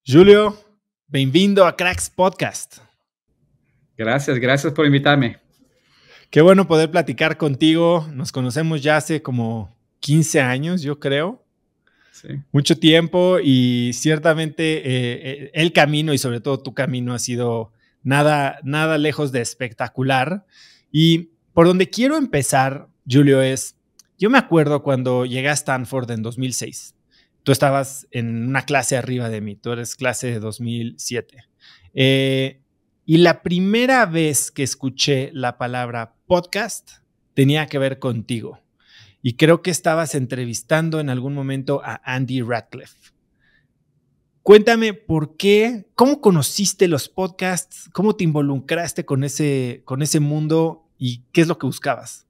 Julio, bem-vindo a Cracks Podcast. Gracias por invitarme. Qué bueno poder platicar contigo. Nos conocemos ya hace como 15 años, yo creo. Sí. Mucho tiempo y ciertamente el camino y sobre todo tu camino ha sido nada lejos de espectacular. Y por donde quiero empezar, Julio, yo me acuerdo cuando llegué a Stanford en 2006. Tú estabas en una clase arriba de mí, tú eres clase de 2007. Y la primera vez que escuché la palabra podcast tenía que ver contigo. Y creo que estabas entrevistando en algún momento a Andy Ratcliffe. Cuéntame por qué, cómo conociste los podcasts, cómo te involucraste con ese mundo y qué es lo que buscabas.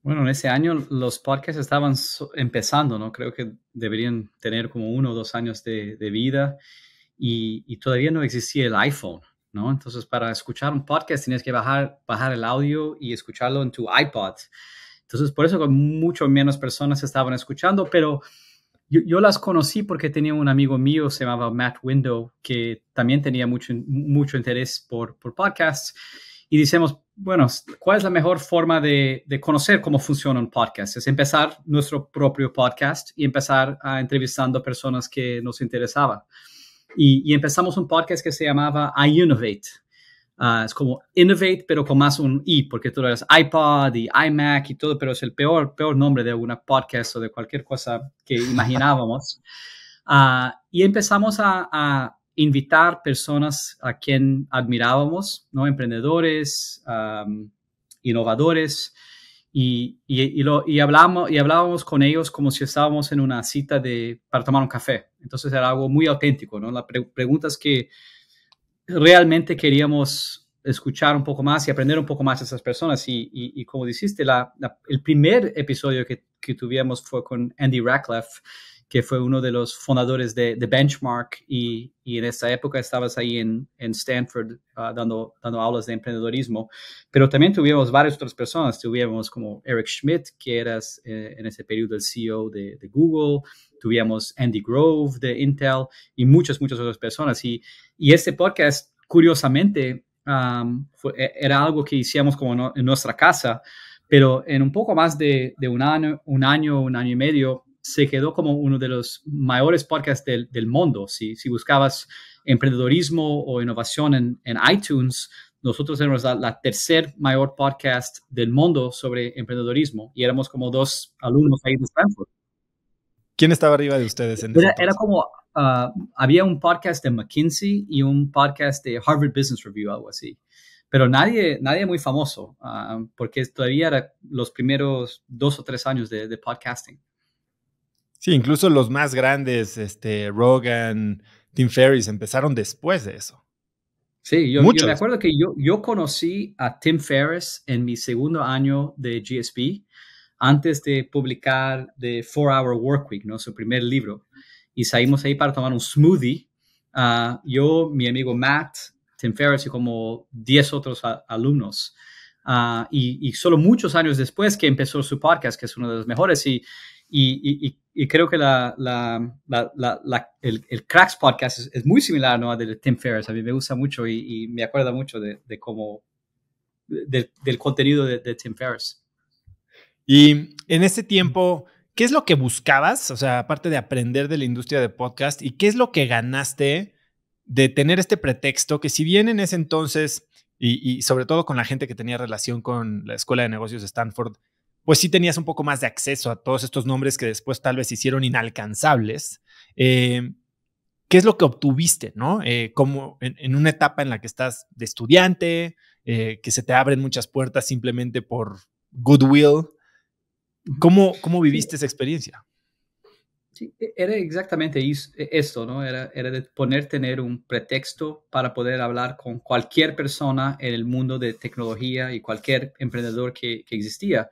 Bueno, en ese año los podcasts estaban empezando, ¿no? Creo que deberían tener como 1 o 2 años de vida y todavía no existía el iPhone, ¿no? Entonces, para escuchar un podcast tenías que bajar el audio y escucharlo en tu iPod. Entonces, por eso mucho menos personas estaban escuchando, pero yo las conocí porque tenía un amigo mío, se llamaba Matt Window, que también tenía mucho interés por podcasts. Y decimos, bueno, ¿cuál es la mejor forma de conocer cómo funciona un podcast? Es empezar nuestro propio podcast y empezar entrevistando personas que nos interesaban. Y empezamos un podcast que se llamaba iInnovate. Es como Innovate, pero con más un I, porque tú eres iPod y iMac y todo, pero es el peor nombre de una podcast o de cualquier cosa que imaginábamos. Y empezamos a invitar personas a quien admirábamos, ¿no? Emprendedores, innovadores, y hablábamos con ellos como si estábamos en una cita para tomar un café. Entonces era algo muy auténtico, ¿no? Las preguntas que realmente queríamos escuchar un poco más y aprender un poco más de esas personas. Y como dijiste, el primer episodio que tuvimos fue con Andy Ratcliffe, que fue uno de los fundadores de Benchmark, y en esa época estabas ahí en Stanford dando aulas de emprendedorismo, pero también tuvimos varias otras personas. Tuvimos como Eric Schmidt, que eras en ese periodo el CEO de Google. Tuvimos Andy Grove de Intel y muchas otras personas. Y este podcast, curiosamente, era algo que hicimos como en nuestra casa, pero en un poco más de un año y medio, se quedó como uno de los mayores podcasts del mundo. Si buscabas emprendedorismo o innovación en iTunes, nosotros éramos la tercer mayor podcast del mundo sobre emprendedorismo y éramos como 2 alumnos ahí de Stanford. ¿Quién estaba arriba de ustedes en ese entonces? Era como, había un podcast de McKinsey y un podcast de Harvard Business Review, algo así. Pero nadie muy famoso, porque todavía eran los primeros 2 o 3 años de podcasting. Sí, incluso los más grandes, Rogan, Tim Ferriss, empezaron después de eso. Sí, yo me acuerdo que yo conocí a Tim Ferriss en mi segundo año de GSP, antes de publicar The 4-Hour Workweek, ¿no? Su primer libro. Y salimos ahí para tomar un smoothie. Yo, mi amigo Matt, Tim Ferriss y como 10 otros alumnos. Y solo muchos años después que empezó su podcast, que es uno de los mejores, y creo que el Cracks Podcast es muy similar, ¿no?, a de Tim Ferriss. A mí me gusta mucho y me acuerda mucho de cómo, del contenido de Tim Ferriss. Y en ese tiempo, ¿qué es lo que buscabas? O sea, aparte de aprender de la industria de podcast, ¿y qué es lo que ganaste de tener este pretexto que, si bien en ese entonces, y sobre todo con la gente que tenía relación con la Escuela de Negocios de Stanford, pues sí tenías un poco más de acceso a todos estos nombres que después tal vez se hicieron inalcanzables? ¿Qué es lo que obtuviste, no? Como en una etapa en la que estás de estudiante, que se te abren muchas puertas simplemente por goodwill. ¿Cómo viviste esa experiencia? Sí, era exactamente esto, ¿no? Era de tener un pretexto para poder hablar con cualquier persona en el mundo de tecnología y cualquier emprendedor que existía.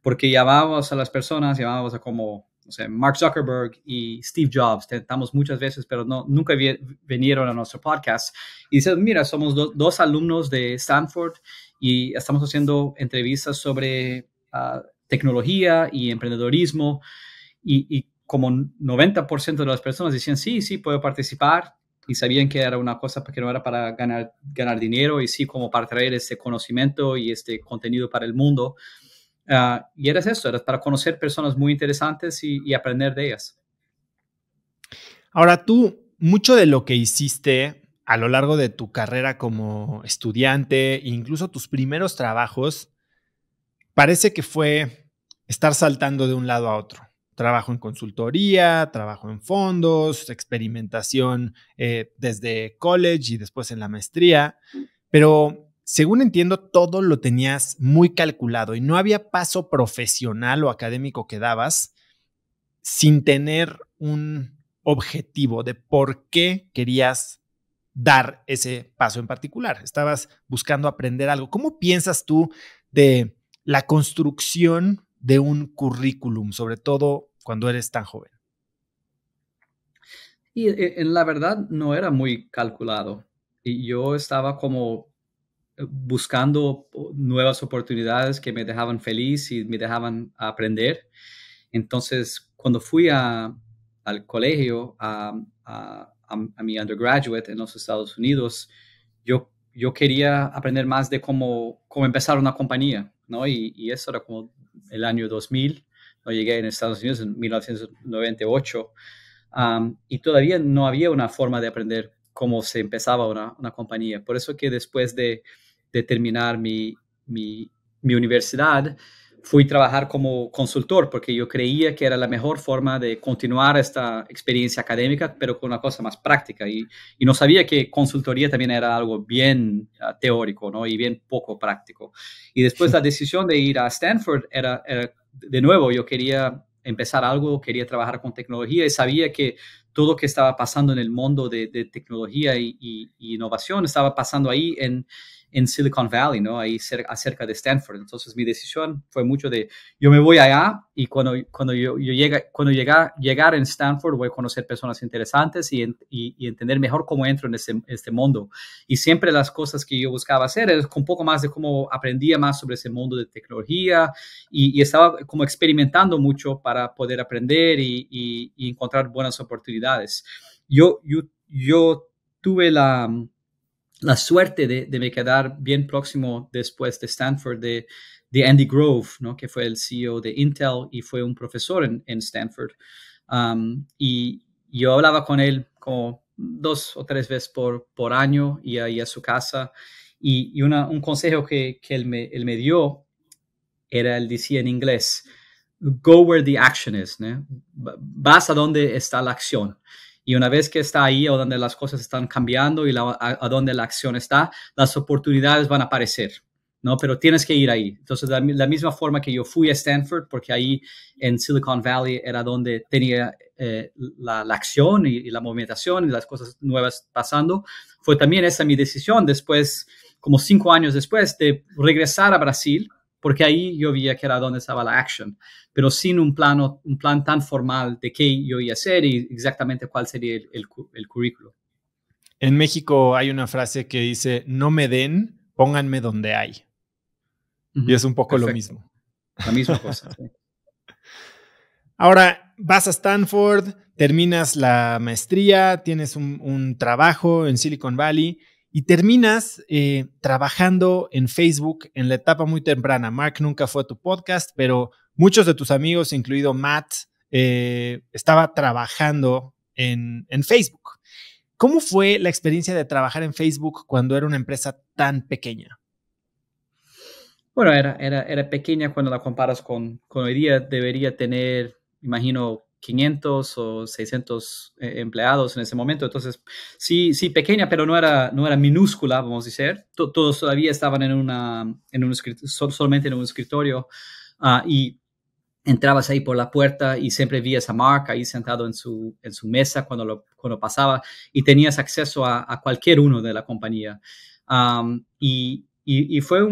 Porque llamábamos a las personas, llamábamos a como, no sé, Mark Zuckerberg y Steve Jobs. Tentamos muchas veces, pero nunca vinieron a nuestro podcast. Y dicen, mira, somos dos alumnos de Stanford y estamos haciendo entrevistas sobre tecnología y emprendedorismo. Y como 90% de las personas decían, sí, puedo participar. y sabían que era una cosa que no era para ganar dinero, y sí como para traer este conocimiento y este contenido para el mundo. Y era eso, era para conocer personas muy interesantes y aprender de ellas. Ahora tú, mucho de lo que hiciste a lo largo de tu carrera como estudiante, incluso tus primeros trabajos, parece que fue estar saltando de un lado a otro. Trabajo en consultoría, trabajo en fondos, experimentación desde college y después en la maestría, pero según entiendo, todo lo tenías muy calculado y no había paso profesional o académico que dabas sin tener un objetivo de por qué querías dar ese paso en particular. Estabas buscando aprender algo. ¿Cómo piensas tú de la construcción de un currículum, sobre todo cuando eres tan joven? Y en la verdad no era muy calculado. Y yo estaba como buscando nuevas oportunidades que me dejaban feliz y me dejaban aprender. Entonces, cuando fui al colegio, a mi undergraduate en los Estados Unidos, yo quería aprender más de cómo empezar una compañía, ¿no? Y eso era como el año 2000. No llegué en Estados Unidos en 1998. Y todavía no había una forma de aprender cómo se empezaba una compañía. Por eso que después de terminar mi universidad, fui a trabajar como consultor, porque yo creía que era la mejor forma de continuar esta experiencia académica, pero con una cosa más práctica. Y no sabía que consultoría también era algo bien teórico, ¿no? Y bien poco práctico. Y después la decisión de ir a Stanford era de nuevo, yo quería empezar algo, quería trabajar con tecnología y sabía que todo lo que estaba pasando en el mundo de tecnología y innovación estaba pasando ahí en Silicon Valley, ¿no? Ahí cerca de Stanford. Entonces mi decisión fue mucho de, yo me voy allá y cuando llegar en Stanford voy a conocer personas interesantes y entender mejor cómo entro en este mundo. Y siempre las cosas que yo buscaba hacer es un poco más de cómo aprendía más sobre ese mundo de tecnología y estaba como experimentando mucho para poder aprender y encontrar buenas oportunidades. Yo tuve la suerte de me quedar bien próximo después de Stanford de Andy Grove, ¿no? Que fue el CEO de Intel y fue un profesor en Stanford. Y yo hablaba con él como 2 o 3 veces por año y ahí a su casa. Y un consejo que él me dio era, él decía en inglés, go where the action is, ¿no? Vas a donde está la acción. Y una vez que está ahí, o donde las cosas están cambiando y a donde la acción está, las oportunidades van a aparecer, ¿no? Pero tienes que ir ahí. Entonces, la misma forma que yo fui a Stanford, porque ahí en Silicon Valley era donde tenía la acción y la movimentación y las cosas nuevas pasando, fue también esa mi decisión después, como 5 años después, de regresar a Brasil, porque ahí yo veía que era donde estaba la action, pero sin un plan tan formal de qué yo iba a hacer y exactamente cuál sería el currículo. En México hay una frase que dice, no me den, pónganme donde hay. Y es un poco lo Perfecto. mismo. La misma cosa. Sí. Ahora vas a Stanford, terminas la maestría, tienes un trabajo en Silicon Valley y terminas trabajando en Facebook en la etapa muy temprana. Mark nunca fue a tu podcast, pero muchos de tus amigos, incluido Matt, estaba trabajando en Facebook. ¿Cómo fue la experiencia de trabajar en Facebook cuando era una empresa tan pequeña? Bueno, era pequeña cuando la comparas con hoy día. Debería tener, imagino, 500 o 600 empleados en ese momento. Entonces, sí, pequeña, pero no era minúscula, vamos a decir. Todos todavía estaban solamente en un escritorio. Y entrabas ahí por la puerta y siempre vías a Mark ahí sentado en su mesa cuando pasaba y tenías acceso a cualquier uno de la compañía. Y fue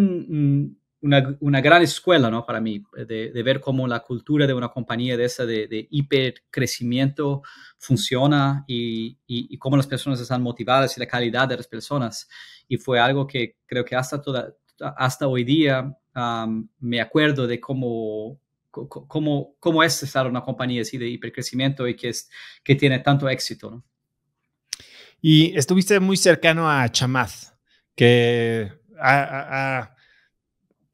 una gran escuela, ¿no? Para mí, de ver cómo la cultura de una compañía de esa de hipercrecimiento funciona y cómo las personas están motivadas y la calidad de las personas. Y fue algo que creo que hasta hoy día me acuerdo de cómo es estar en una compañía así de hipercrecimiento y que tiene tanto éxito, ¿no? Y estuviste muy cercano a Chamath, que ha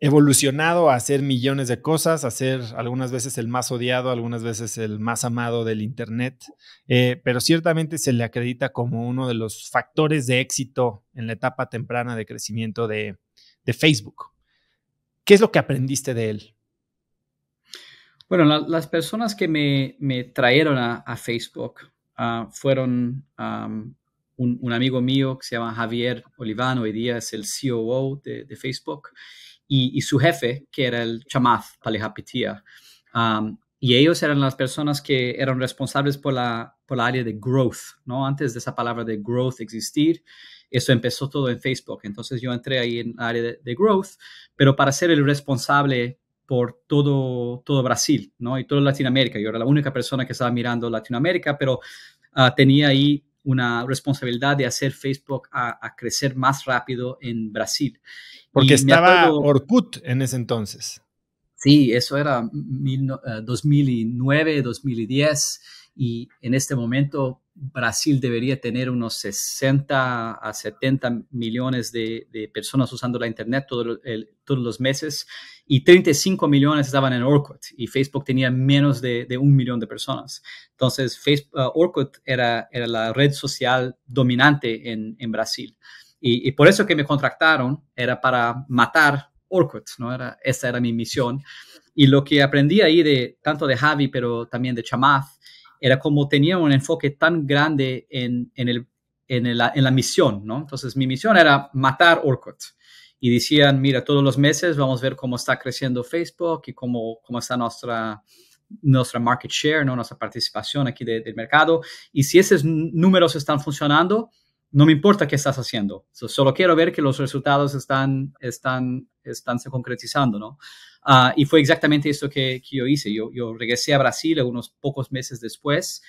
evolucionado a hacer millones de cosas, a ser algunas veces el más odiado, algunas veces el más amado del Internet, pero ciertamente se le acredita como uno de los factores de éxito en la etapa temprana de crecimiento de Facebook. ¿Qué es lo que aprendiste de él? Bueno, las personas que me trajeron a Facebook fueron un amigo mío que se llama Javier Oliván, hoy día es el COO de Facebook, y su jefe, que era el Chamath Palihapitiya. Y ellos eran las personas que eran responsables por la área de growth, ¿no? Antes de esa palabra de growth existir, eso empezó todo en Facebook. Entonces yo entré ahí en la área de growth, pero para ser el responsable por todo Brasil, ¿no? Y toda Latinoamérica. Yo era la única persona que estaba mirando Latinoamérica, pero tenía ahí una responsabilidad de hacer Facebook a crecer más rápido en Brasil. Porque estaba Orkut en ese entonces. Sí, eso era 2009, 2010, y en este momento Brasil debería tener unos 60 a 70 millones de personas usando la Internet todos los meses, y 35 millones estaban en Orkut, y Facebook tenía menos de 1 millón de personas. Entonces, Orkut era la red social dominante en Brasil. Y por eso que me contrataron era para matar Orkut, ¿no? Esa era mi misión. Y lo que aprendí ahí tanto de Javi, pero también de Chamath, era como tenía un enfoque tan grande en la misión, ¿no? Entonces, mi misión era matar Orkut. Y decían, mira, todos los meses vamos a ver cómo está creciendo Facebook y cómo está nuestra market share, ¿no? Nuestra participación aquí del mercado. Y si esos números están funcionando, no me importa qué estás haciendo. Solo quiero ver que los resultados están se concretizando, ¿no? Y fue exactamente eso que yo hice. Yo regresé a Brasil unos pocos meses después,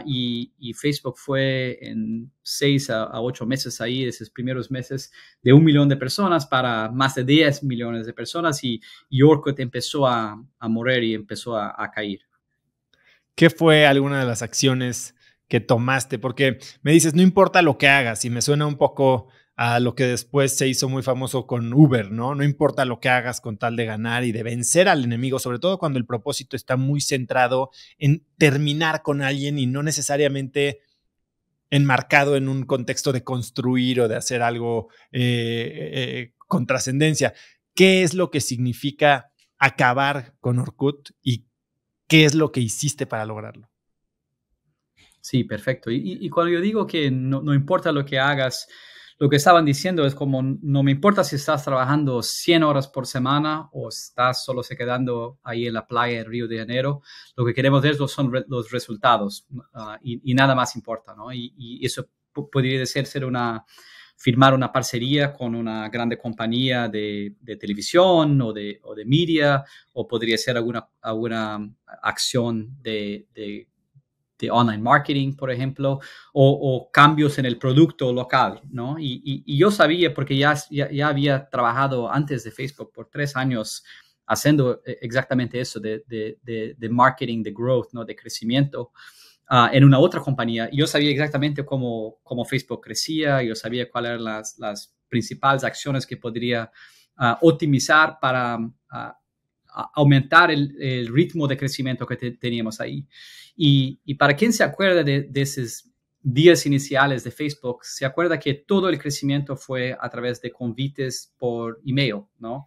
y Facebook fue en 6 a 8 meses ahí, esos primeros meses, de 1 millón de personas para más de 10 millones de personas, y Orkut empezó a morir y empezó a caer. ¿Qué fue alguna de las acciones que tomaste? Porque me dices, no importa lo que hagas, y me suena un poco a lo que después se hizo muy famoso con Uber, ¿no? No importa lo que hagas con tal de ganar y de vencer al enemigo, sobre todo cuando el propósito está muy centrado en terminar con alguien y no necesariamente enmarcado en un contexto de construir o de hacer algo con trascendencia. ¿Qué es lo que significa acabar con Orkut y qué es lo que hiciste para lograrlo? Sí, perfecto. Y cuando yo digo que no importa lo que hagas, lo que estaban diciendo es como, no me importa si estás trabajando 100 horas por semana o estás solo se quedando ahí en la playa en Río de Janeiro. Lo que queremos ver son los resultados, y nada más importa, ¿no? Y eso podría ser firmar una parcería con una grande compañía de televisión o de media, o podría ser alguna acción de online marketing, por ejemplo, o cambios en el producto local, ¿no? Y yo sabía, porque ya había trabajado antes de Facebook por 3 años haciendo exactamente eso de marketing, de growth, ¿no? De crecimiento, en una otra compañía. Yo sabía exactamente cómo Facebook crecía, yo sabía cuáles eran las principales acciones que podría optimizar para aumentar el ritmo de crecimiento que teníamos ahí. Y para quien se acuerda de esos días iniciales de Facebook, se acuerda que todo el crecimiento fue a través de convites por email, ¿no?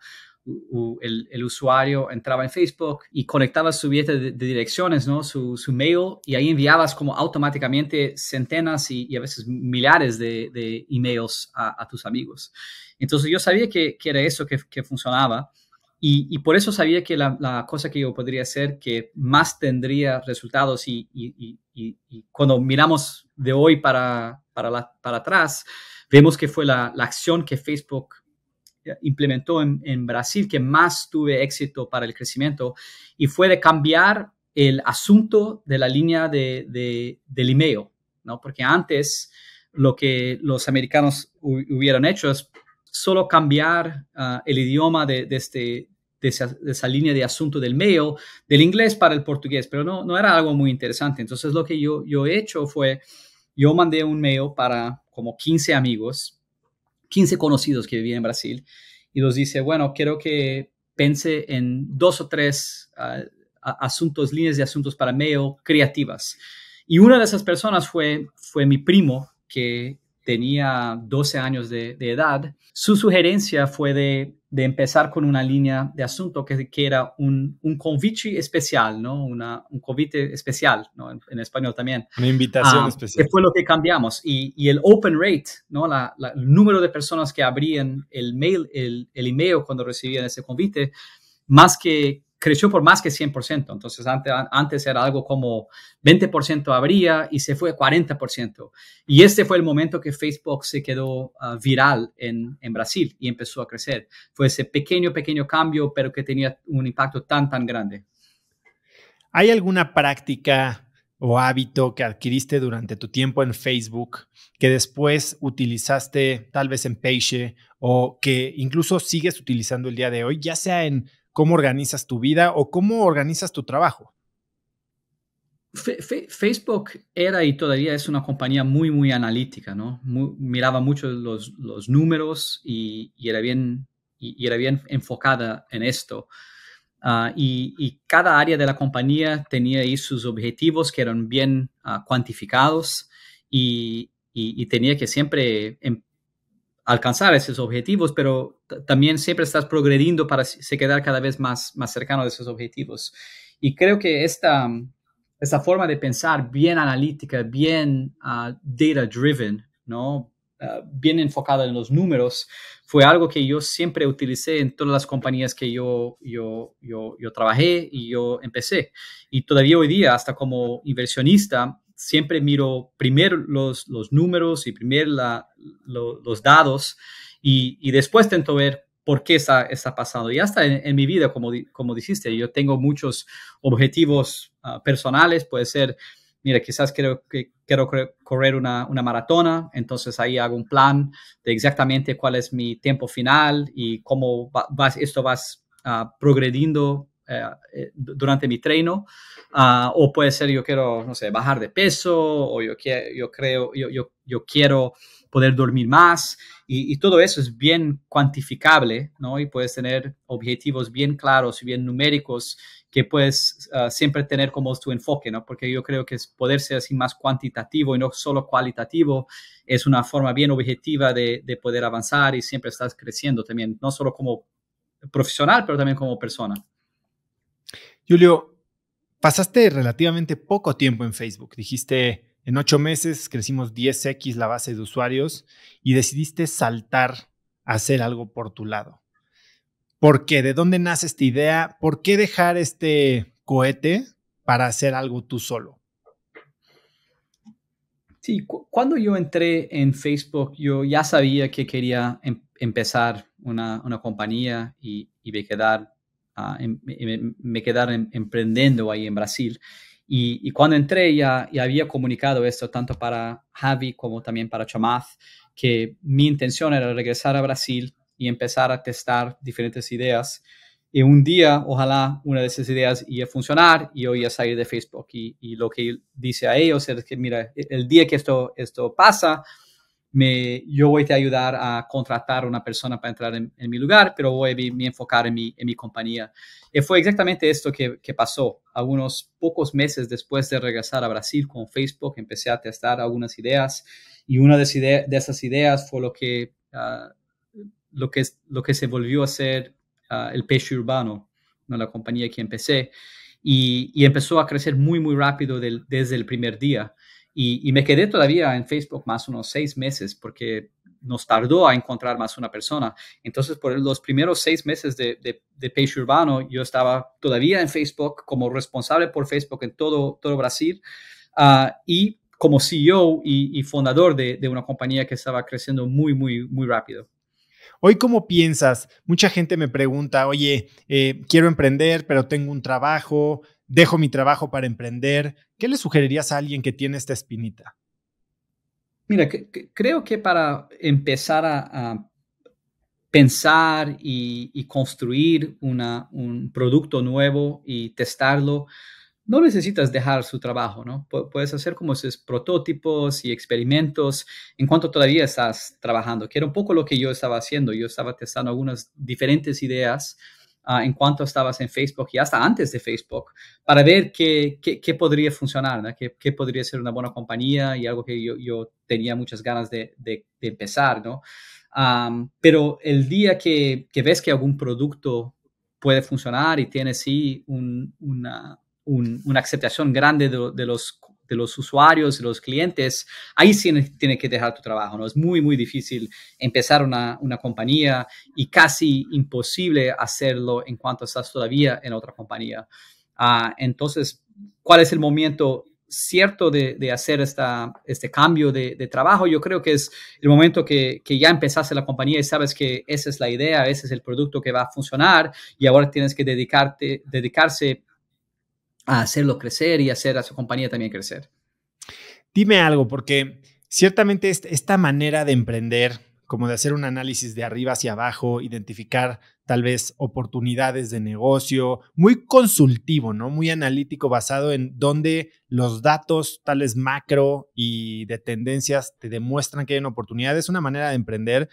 El usuario entraba en Facebook y conectaba su billete de direcciones, ¿no? Su mail, y ahí enviabas como automáticamente centenas y a veces millares de emails a tus amigos. Entonces yo sabía que era eso que funcionaba. Y por eso sabía que la cosa que yo podría hacer que más tendría resultados, y cuando miramos de hoy para atrás, vemos que fue la acción que Facebook implementó en Brasil que más tuve éxito para el crecimiento, y fue de cambiar el asunto de la línea del email, ¿no? Porque antes lo que los americanos hubieran hecho es solo cambiar el idioma de esa línea de asunto del mail, del inglés para el portugués, pero no era algo muy interesante. Entonces lo que yo he hecho fue, yo mandé un mail para como 15 amigos, 15 conocidos que vivían en Brasil, y los dice, bueno, quiero que pense en 2 o 3 asuntos, líneas de asuntos para mail creativas. Y una de esas personas fue mi primo, que tenía 12 años de edad. Su sugerencia fue de empezar con una línea de asunto que era un convite especial, ¿no? Un convite especial, ¿no? En español también. Una invitación especial. Que fue lo que cambiamos. Y el open rate, ¿no? El número de personas que abrían el email cuando recibían ese convite, creció por más que 100%. Entonces, antes era algo como 20% abría y se fue 40%. Y este fue el momento que Facebook se quedó viral en Brasil y empezó a crecer. Fue ese pequeño cambio, pero que tenía un impacto tan grande. ¿Hay alguna práctica o hábito que adquiriste durante tu tiempo en Facebook que después utilizaste tal vez en Peixe o que incluso sigues utilizando el día de hoy, ya sea en cómo organizas tu vida o cómo organizas tu trabajo? Facebook era y todavía es una compañía muy analítica, ¿no? Miraba mucho los números y era bien enfocada en esto. Y cada área de la compañía tenía ahí sus objetivos que eran bien cuantificados y tenía que siempre alcanzar esos objetivos, pero también siempre estás progrediendo para se quedar cada vez más cercano de esos objetivos. Y creo que esta forma de pensar bien analítica, bien data-driven, ¿no? Bien enfocada en los números, fue algo que yo siempre utilicé en todas las compañías que yo trabajé y yo empecé. Y todavía hoy día, hasta como inversionista, siempre miro primero los números y primero los datos y después intento ver por qué está pasando. Y hasta en mi vida, como dijiste, yo tengo muchos objetivos personales. Puede ser, mira, quizás quiero correr una maratona, entonces ahí hago un plan de exactamente cuál es mi tiempo final y cómo esto va progrediendo durante mi treino. O puede ser yo quiero, no sé, bajar de peso, o yo quiero poder dormir más, y todo eso es bien cuantificable, ¿no? Y puedes tener objetivos bien claros y bien numéricos que puedes siempre tener como tu enfoque, ¿no? Porque yo creo que poder ser así más cuantitativo y no solo cualitativo es una forma bien objetiva de poder avanzar y siempre estás creciendo también, no solo como profesional, pero también como persona. Julio, pasaste relativamente poco tiempo en Facebook. Dijiste, en 8 meses crecimos 10x la base de usuarios y decidiste saltar a hacer algo por tu lado. ¿Por qué? ¿De dónde nace esta idea? ¿Por qué dejar este cohete para hacer algo tú solo? Sí, cuando yo entré en Facebook, yo ya sabía que quería empezar una compañía y me quedar emprendiendo ahí en Brasil. Y cuando entré ya había comunicado esto tanto para Javi como también para Chamath, que mi intención era regresar a Brasil y empezar a testar diferentes ideas. Y un día, ojalá, una de esas ideas iba a funcionar y yo iba a salir de Facebook. Y lo que dice a ellos es que, mira, el día que esto pasa, yo voy a ayudar a contratar a una persona para entrar en mi lugar, pero voy a enfocar en mi compañía. Y fue exactamente esto que pasó. Algunos pocos meses después de regresar a Brasil con Facebook, empecé a testar algunas ideas y una de esas ideas fue lo que se volvió a ser el Peixe Urbano, ¿no? La compañía que empecé. Y empezó a crecer muy rápido desde el primer día. Y me quedé todavía en Facebook más unos 6 meses porque nos tardó a encontrar más una persona. Entonces, por los primeros 6 meses de Peixe Urbano, yo estaba todavía en Facebook como responsable por Facebook en todo Brasil y como CEO y fundador de una compañía que estaba creciendo muy rápido. Hoy, ¿cómo piensas? Mucha gente me pregunta, oye, quiero emprender, pero tengo un trabajo, dejo mi trabajo para emprender. ¿Qué le sugerirías a alguien que tiene esta espinita? Mira, creo que para empezar a pensar y construir un producto nuevo y testarlo, no necesitas dejar su trabajo, ¿no? Puedes hacer como esos prototipos y experimentos en cuanto todavía estás trabajando, que era un poco lo que yo estaba haciendo. Yo estaba testando algunas diferentes ideas en cuanto estabas en Facebook y hasta antes de Facebook para ver qué podría funcionar, ¿no? Qué podría ser una buena compañía y algo que yo tenía muchas ganas de empezar, ¿no? Pero el día que ves que algún producto puede funcionar y tiene sí una aceptación grande de los usuarios, de los clientes, ahí sí tienes que dejar tu trabajo, ¿no? Es muy, muy difícil empezar una compañía y casi imposible hacerlo en cuanto estás todavía en otra compañía. Entonces, ¿cuál es el momento cierto de hacer este cambio de trabajo? Yo creo que es el momento que ya empezaste la compañía y sabes que esa es la idea, ese es el producto que va a funcionar y ahora tienes que dedicarse a hacerlo crecer y hacer a su compañía también crecer. Dime algo, porque ciertamente esta manera de emprender, como de hacer un análisis de arriba hacia abajo, identificar tal vez oportunidades de negocio, muy consultivo, ¿no? Muy analítico, basado en donde los datos tales macro y de tendencias te demuestran que hay una oportunidad. Es una manera de emprender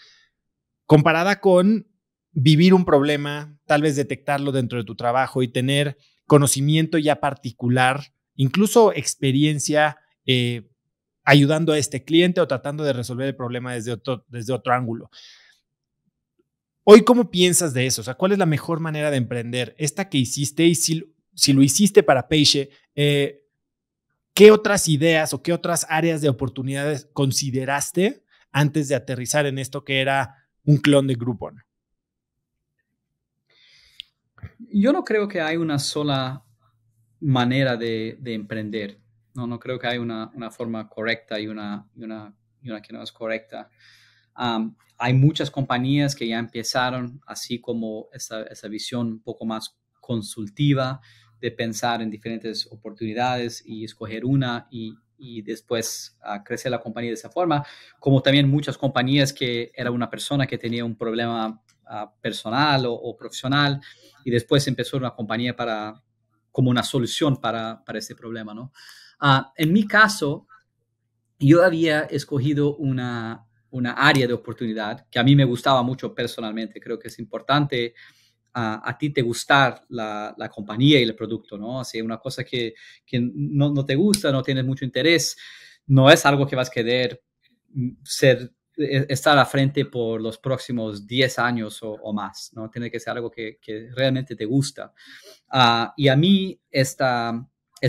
comparada con vivir un problema, tal vez detectarlo dentro de tu trabajo y tener conocimiento ya particular, incluso experiencia ayudando a este cliente o tratando de resolver el problema desde otro ángulo. Hoy, ¿cómo piensas de eso? O sea, ¿cuál es la mejor manera de emprender? Esta que hiciste y si lo hiciste para Peixe, ¿qué otras ideas o qué otras áreas de oportunidades consideraste antes de aterrizar en esto que era un clon de Groupon? Yo no creo que hay una sola manera de emprender. No creo que hay una forma correcta y una que no es correcta. Hay muchas compañías que ya empezaron así como esa visión un poco más consultiva de pensar en diferentes oportunidades y escoger una y después crecer la compañía de esa forma, como también muchas compañías que era una persona que tenía un problema personal o profesional y después empezó una compañía como una solución para este problema, ¿no? En mi caso, yo había escogido una área de oportunidad que a mí me gustaba mucho personalmente. Creo que es importante a ti te gustar la compañía y el producto, ¿no? Así una cosa que no te gusta, no tienes mucho interés, no es algo que vas a querer estar a frente por los próximos 10 años o más, ¿no? Tiene que ser algo que realmente te gusta. Y a mí esta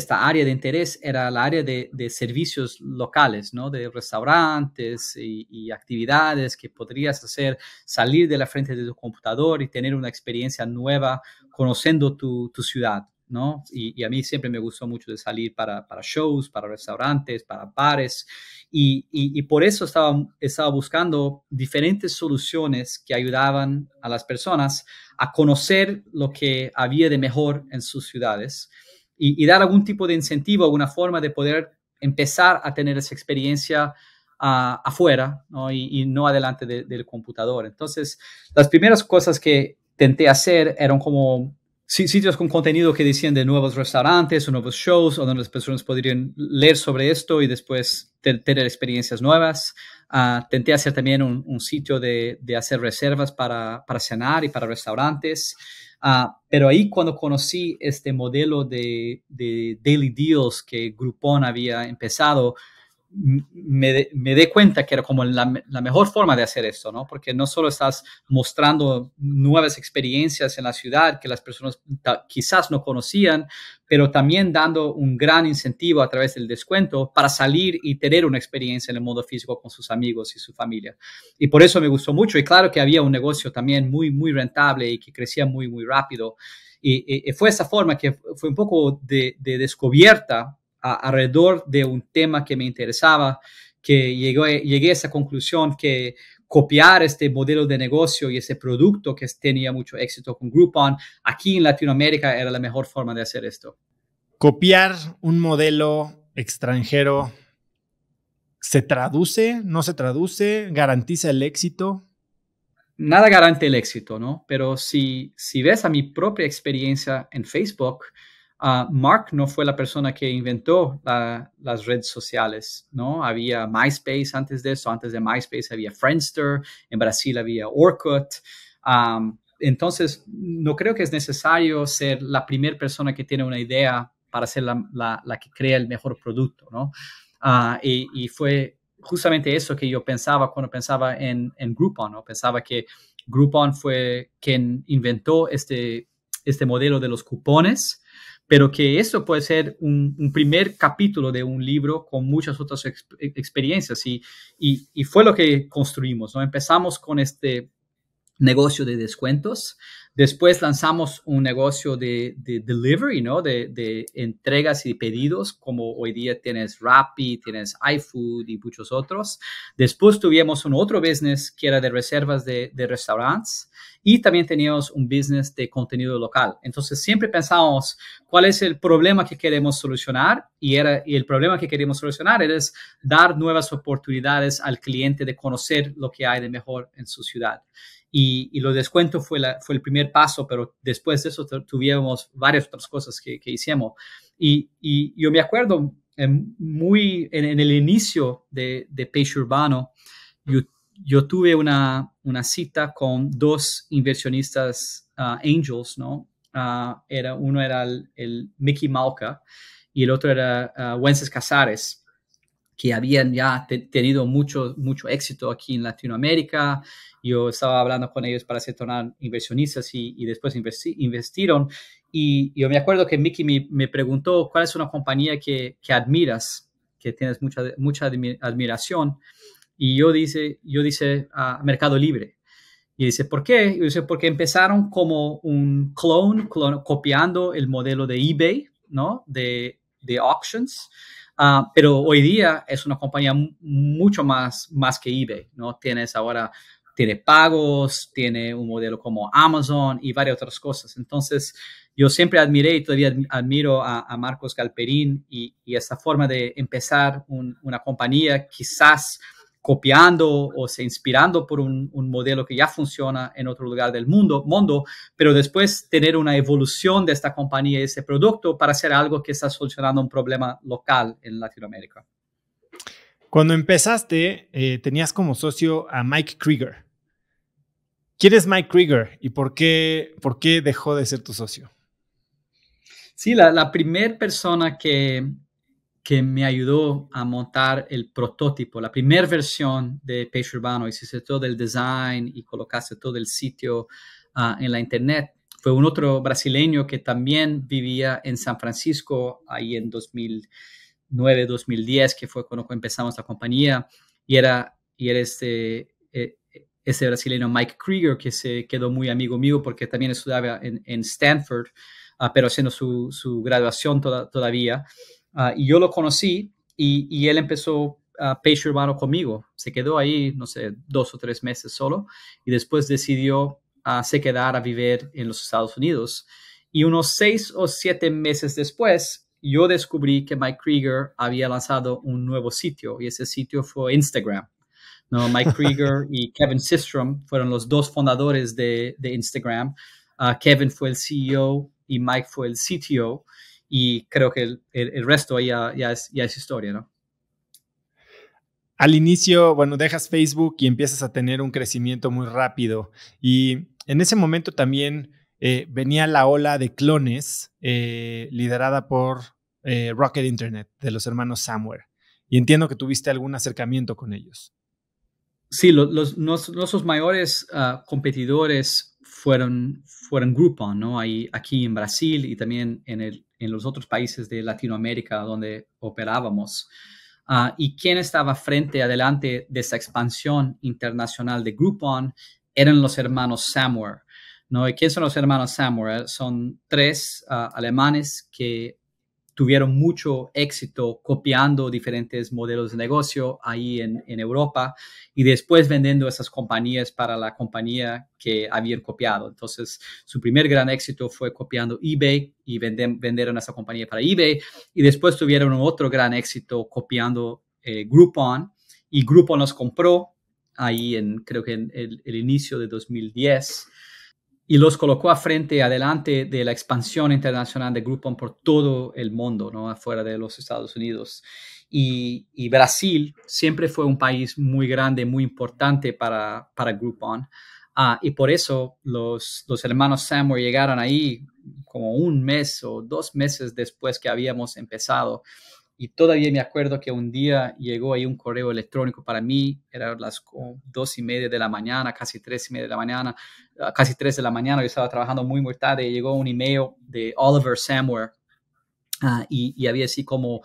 área de interés era la área de servicios locales, ¿no? De restaurantes y actividades que podrías hacer, salir de la frente de tu computador y tener una experiencia nueva conociendo tu ciudad, ¿no? Y a mí siempre me gustó mucho de salir para shows, para restaurantes, para bares. Y por eso estaba buscando diferentes soluciones que ayudaban a las personas a conocer lo que había de mejor en sus ciudades y dar algún tipo de incentivo, alguna forma de poder empezar a tener esa experiencia afuera, ¿no? Y no adelante del computador. Entonces, las primeras cosas que intenté hacer eran como sitios con contenido que decían de nuevos restaurantes o nuevos shows, o donde las personas podrían leer sobre esto y después tener experiencias nuevas. Intenté hacer también un sitio de hacer reservas para cenar y para restaurantes. Pero ahí cuando conocí este modelo de Daily Deals que Groupon había empezado, me di cuenta que era como la mejor forma de hacer esto, ¿no? Porque no solo estás mostrando nuevas experiencias en la ciudad que las personas quizás no conocían, pero también dando un gran incentivo a través del descuento para salir y tener una experiencia en el mundo físico con sus amigos y su familia. Y por eso me gustó mucho. Y claro que había un negocio también muy, muy rentable y que crecía muy, muy rápido. Y fue esa forma que fue un poco de descubierta alrededor de un tema que me interesaba, que llegué a esa conclusión que copiar este modelo de negocio y ese producto que tenía mucho éxito con Groupon aquí en Latinoamérica era la mejor forma de hacer esto. Copiar un modelo extranjero, ¿se traduce? ¿No se traduce? ¿Garantiza el éxito? Nada garante el éxito, ¿no? Pero si ves a mi propia experiencia en Facebook, Mark no fue la persona que inventó las redes sociales, ¿no? Había MySpace antes de eso, antes de MySpace había Friendster, en Brasil había Orkut. Entonces, no creo que es necesario ser la primera persona que tiene una idea para ser la que crea el mejor producto, ¿no? Y fue justamente eso que yo pensaba cuando pensaba en Groupon, ¿no? Pensaba que Groupon fue quien inventó este modelo de los cupones, pero que eso puede ser un primer capítulo de un libro con muchas otras experiencias. Y fue lo que construimos, ¿no? Empezamos con este negocio de descuentos. Después lanzamos un negocio de delivery, ¿no? De entregas y pedidos, como hoy día tienes Rappi, tienes iFood y muchos otros. Después tuvimos un otro business que era de reservas de restaurantes y también teníamos un business de contenido local. Entonces siempre pensábamos cuál es el problema que queremos solucionar y el problema que queremos solucionar es dar nuevas oportunidades al cliente de conocer lo que hay de mejor en su ciudad. Y los descuentos fue el primer paso, pero después de eso tuvimos varias otras cosas que hicimos. Y yo me acuerdo en el inicio de Peixe Urbano, yo tuve una cita con dos inversionistas angels, ¿no? Uno era el Mickey Malka y el otro era Wences Casares, que habían ya tenido mucho éxito aquí en Latinoamérica. Yo estaba hablando con ellos para ser inversionistas y después investiron. Y yo me acuerdo que Mickey me preguntó cuál es una compañía que admiras, que tienes mucha admiración. Y yo dice Mercado Libre. Y dice, ¿por qué? Y dice, porque empezaron como un clone copiando el modelo de eBay, ¿no? De auctions. Pero hoy día es una compañía mucho más que eBay, ¿no? Tiene pagos, tiene un modelo como Amazon y varias otras cosas. Entonces, yo siempre admiré y todavía admiro a Marcos Galperín y esta forma de empezar una compañía quizás copiando o se inspirando por un modelo que ya funciona en otro lugar del mundo, pero después tener una evolución de esta compañía y ese producto para hacer algo que está solucionando un problema local en Latinoamérica. Cuando empezaste, tenías como socio a Mike Krieger. ¿Quién es Mike Krieger y por qué dejó de ser tu socio? Sí, la primera persona que me ayudó a montar el prototipo, la primera versión de Peixe Urbano, hiciste todo el design y colocaste todo el sitio en la internet. Fue un otro brasileño que también vivía en San Francisco ahí en 2009, 2010, que fue cuando empezamos la compañía, y era ese brasileño Mike Krieger, que se quedó muy amigo mío porque también estudiaba en Stanford, pero haciendo su graduación todavía. Y yo lo conocí y él empezó Peixe Urbano conmigo. Se quedó ahí, no sé, 2 o 3 meses solo y después decidió se quedar a vivir en los Estados Unidos. Y unos 6 o 7 meses después, yo descubrí que Mike Krieger había lanzado un nuevo sitio y ese sitio fue Instagram. ¿No? Mike Krieger y Kevin Systrom fueron los dos fundadores de Instagram. Kevin fue el CEO y Mike fue el CTO. Y creo que el resto ya es historia, ¿no? Al inicio, bueno, dejas Facebook y empiezas a tener un crecimiento muy rápido. Y en ese momento también venía la ola de clones liderada por Rocket Internet, de los hermanos Samware. Y entiendo que tuviste algún acercamiento con ellos. Sí, nuestros mayores competidores fueron Groupon, ¿no? Aquí en Brasil y también en los otros países de Latinoamérica donde operábamos. Y quien estaba adelante de esa expansión internacional de Groupon eran los hermanos Samware, ¿no? ¿Y quién son los hermanos Samware? Son 3 alemanes que tuvieron mucho éxito copiando diferentes modelos de negocio ahí en Europa y después vendiendo esas compañías para la compañía que habían copiado. Entonces, su primer gran éxito fue copiando eBay y vendieron esa compañía para eBay y después tuvieron otro gran éxito copiando Groupon y Groupon los compró ahí creo que en el inicio de 2010. y los colocó a frente, adelante de la expansión internacional de Groupon por todo el mundo, ¿no? Afuera de los Estados Unidos. Y Brasil siempre fue un país muy grande, muy importante para Groupon. Y por eso los hermanos Samwer llegaron ahí como un mes o 2 meses después que habíamos empezado. Y todavía me acuerdo que un día llegó ahí un correo electrónico para mí, eran las 2:30 de la mañana, casi 3:30 de la mañana, casi 3 de la mañana, yo estaba trabajando muy, muy tarde, y llegó un email de Oliver Samwer, y había así como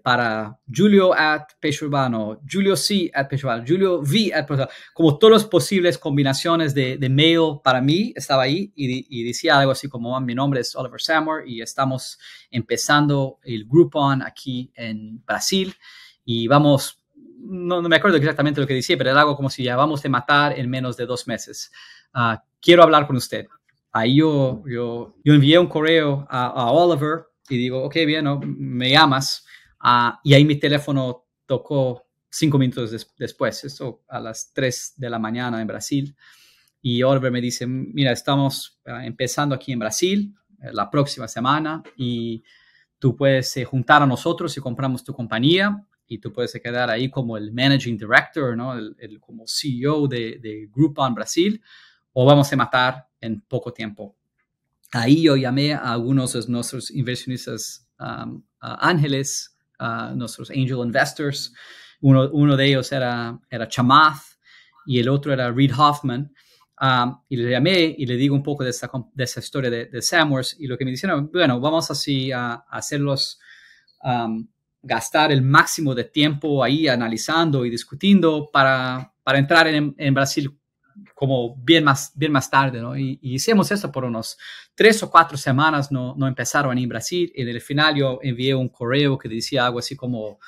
para Julio at Peixe Urbano, Julio C at Peixe Urbano, Julio V at Peixe Urbano, como todas las posibles combinaciones de mail para mí, estaba ahí y decía algo así como: mi nombre es Oliver Samwer y estamos empezando el Groupon aquí en Brasil y vamos, no me acuerdo exactamente lo que decía, pero era algo como si ya vamos a matar en menos de 2 meses. Quiero hablar con usted. Ahí yo envié un correo a Oliver y digo: ok, bien, ¿no? Me llamas. Y ahí mi teléfono tocó 5 minutos después, esto a las 3 de la mañana en Brasil. Y Oliver me dice: mira, estamos empezando aquí en Brasil la próxima semana y tú puedes juntar a nosotros y compramos tu compañía y tú puedes quedar ahí como el Managing Director, ¿no? Como CEO de Groupon Brasil, o vamos a matar en poco tiempo. Ahí yo llamé a algunos de nuestros inversionistas ángeles, nuestros angel investors. Uno de ellos era Chamath y el otro era Reid Hoffman. Y le llamé y le digo un poco de esa historia de Samwers, y lo que me dijeron: bueno, vamos así a hacerlos gastar el máximo de tiempo ahí analizando y discutiendo para entrar en Brasil como bien más tarde, ¿no? Y hicimos eso por unos 3 o 4 semanas, no empezaron en Brasil. En el final yo envié un correo que decía algo así como: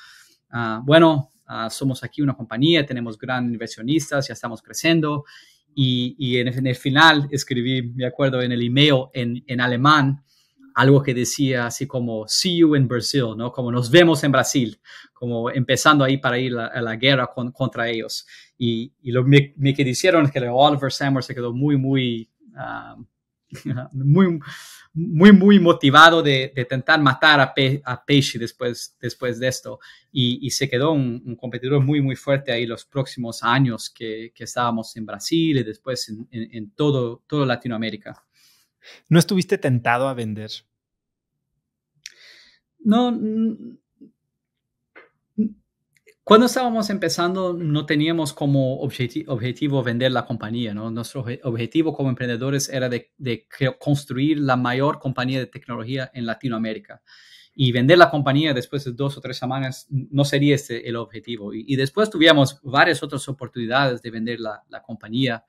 bueno, somos aquí una compañía, tenemos grandes inversionistas, ya estamos creciendo. Y en el final escribí, me acuerdo, en el email en alemán, algo que decía así como: see you in Brazil, ¿no? Como nos vemos en Brasil, como empezando ahí para ir a la guerra contra ellos. Y lo que hicieron es que Oliver Samwer se quedó muy, muy, muy, muy, muy motivado de intentar matar a Peixe después de esto. Y se quedó un competidor muy, muy fuerte ahí los próximos años que estábamos en Brasil y después en todo Latinoamérica. ¿No estuviste tentado a vender? No. Cuando estábamos empezando, no teníamos como objetivo vender la compañía, ¿no? Nuestro objetivo como emprendedores era de construir la mayor compañía de tecnología en Latinoamérica. Y vender la compañía después de 2 o 3 semanas no sería el objetivo. Y después tuvimos varias otras oportunidades de vender la compañía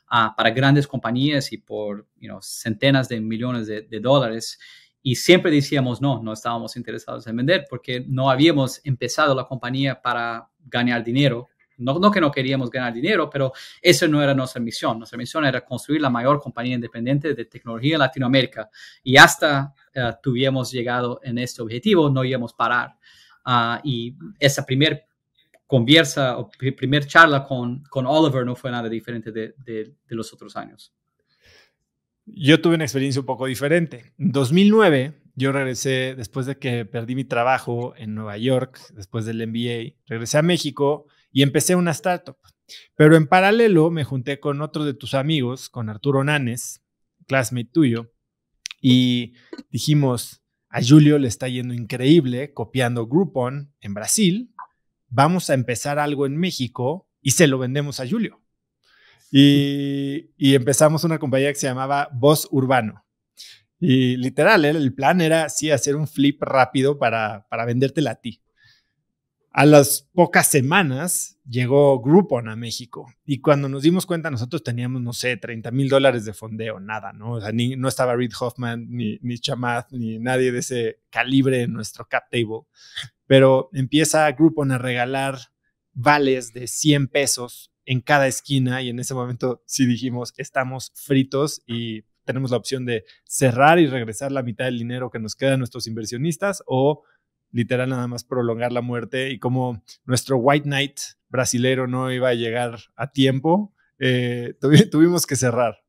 para grandes compañías y por centenas de millones de dólares. Y siempre decíamos no estábamos interesados en vender porque no habíamos empezado la compañía para ganar dinero. No que no queríamos ganar dinero, pero esa no era nuestra misión. Nuestra misión era construir la mayor compañía independiente de tecnología en Latinoamérica. Y hasta tuvimos llegado en este objetivo, no íbamos a parar. Y esa primer conversa o primer charla con Oliver no fue nada diferente de los otros años. Yo tuve una experiencia un poco diferente. En 2009, yo regresé después de que perdí mi trabajo en Nueva York, después del MBA, regresé a México y empecé una startup. Pero en paralelo me junté con otro de tus amigos, con Arturo Nanes, classmate tuyo, y dijimos: a Julio le está yendo increíble copiando Groupon en Brasil, vamos a empezar algo en México y se lo vendemos a Julio. Y empezamos una compañía que se llamaba Voz Urbano. Y literal, el plan era sí hacer un flip rápido para vendértela a ti. A las pocas semanas llegó Groupon a México. Y cuando nos dimos cuenta, nosotros teníamos, no sé, $30,000 de fondeo, nada, ¿no? O sea, no estaba Reid Hoffman, ni Chamath, ni nadie de ese calibre en nuestro cap table. Pero empieza Groupon a regalar vales de 100 pesos en cada esquina, y en ese momento sí dijimos: estamos fritos y tenemos la opción de cerrar y regresar la mitad del dinero que nos queda a nuestros inversionistas, o literal nada más prolongar la muerte. Y como nuestro White Knight brasilero no iba a llegar a tiempo, tuvimos que cerrar.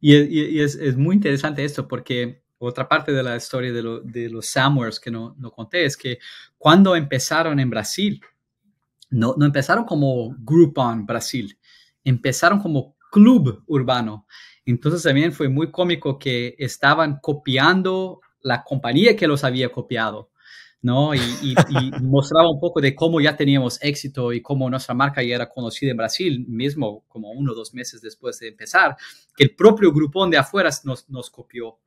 Es muy interesante esto porque otra parte de la historia de los Samwares que no conté es que cuando empezaron en Brasil, no empezaron como Groupon Brasil, empezaron como Club Urbano. Entonces también fue muy cómico que estaban copiando la compañía que los había copiado, ¿no? Y mostraba un poco de cómo ya teníamos éxito y cómo nuestra marca ya era conocida en Brasil, mismo como 1 o 2 meses después de empezar, que el propio Groupon de afuera nos copió.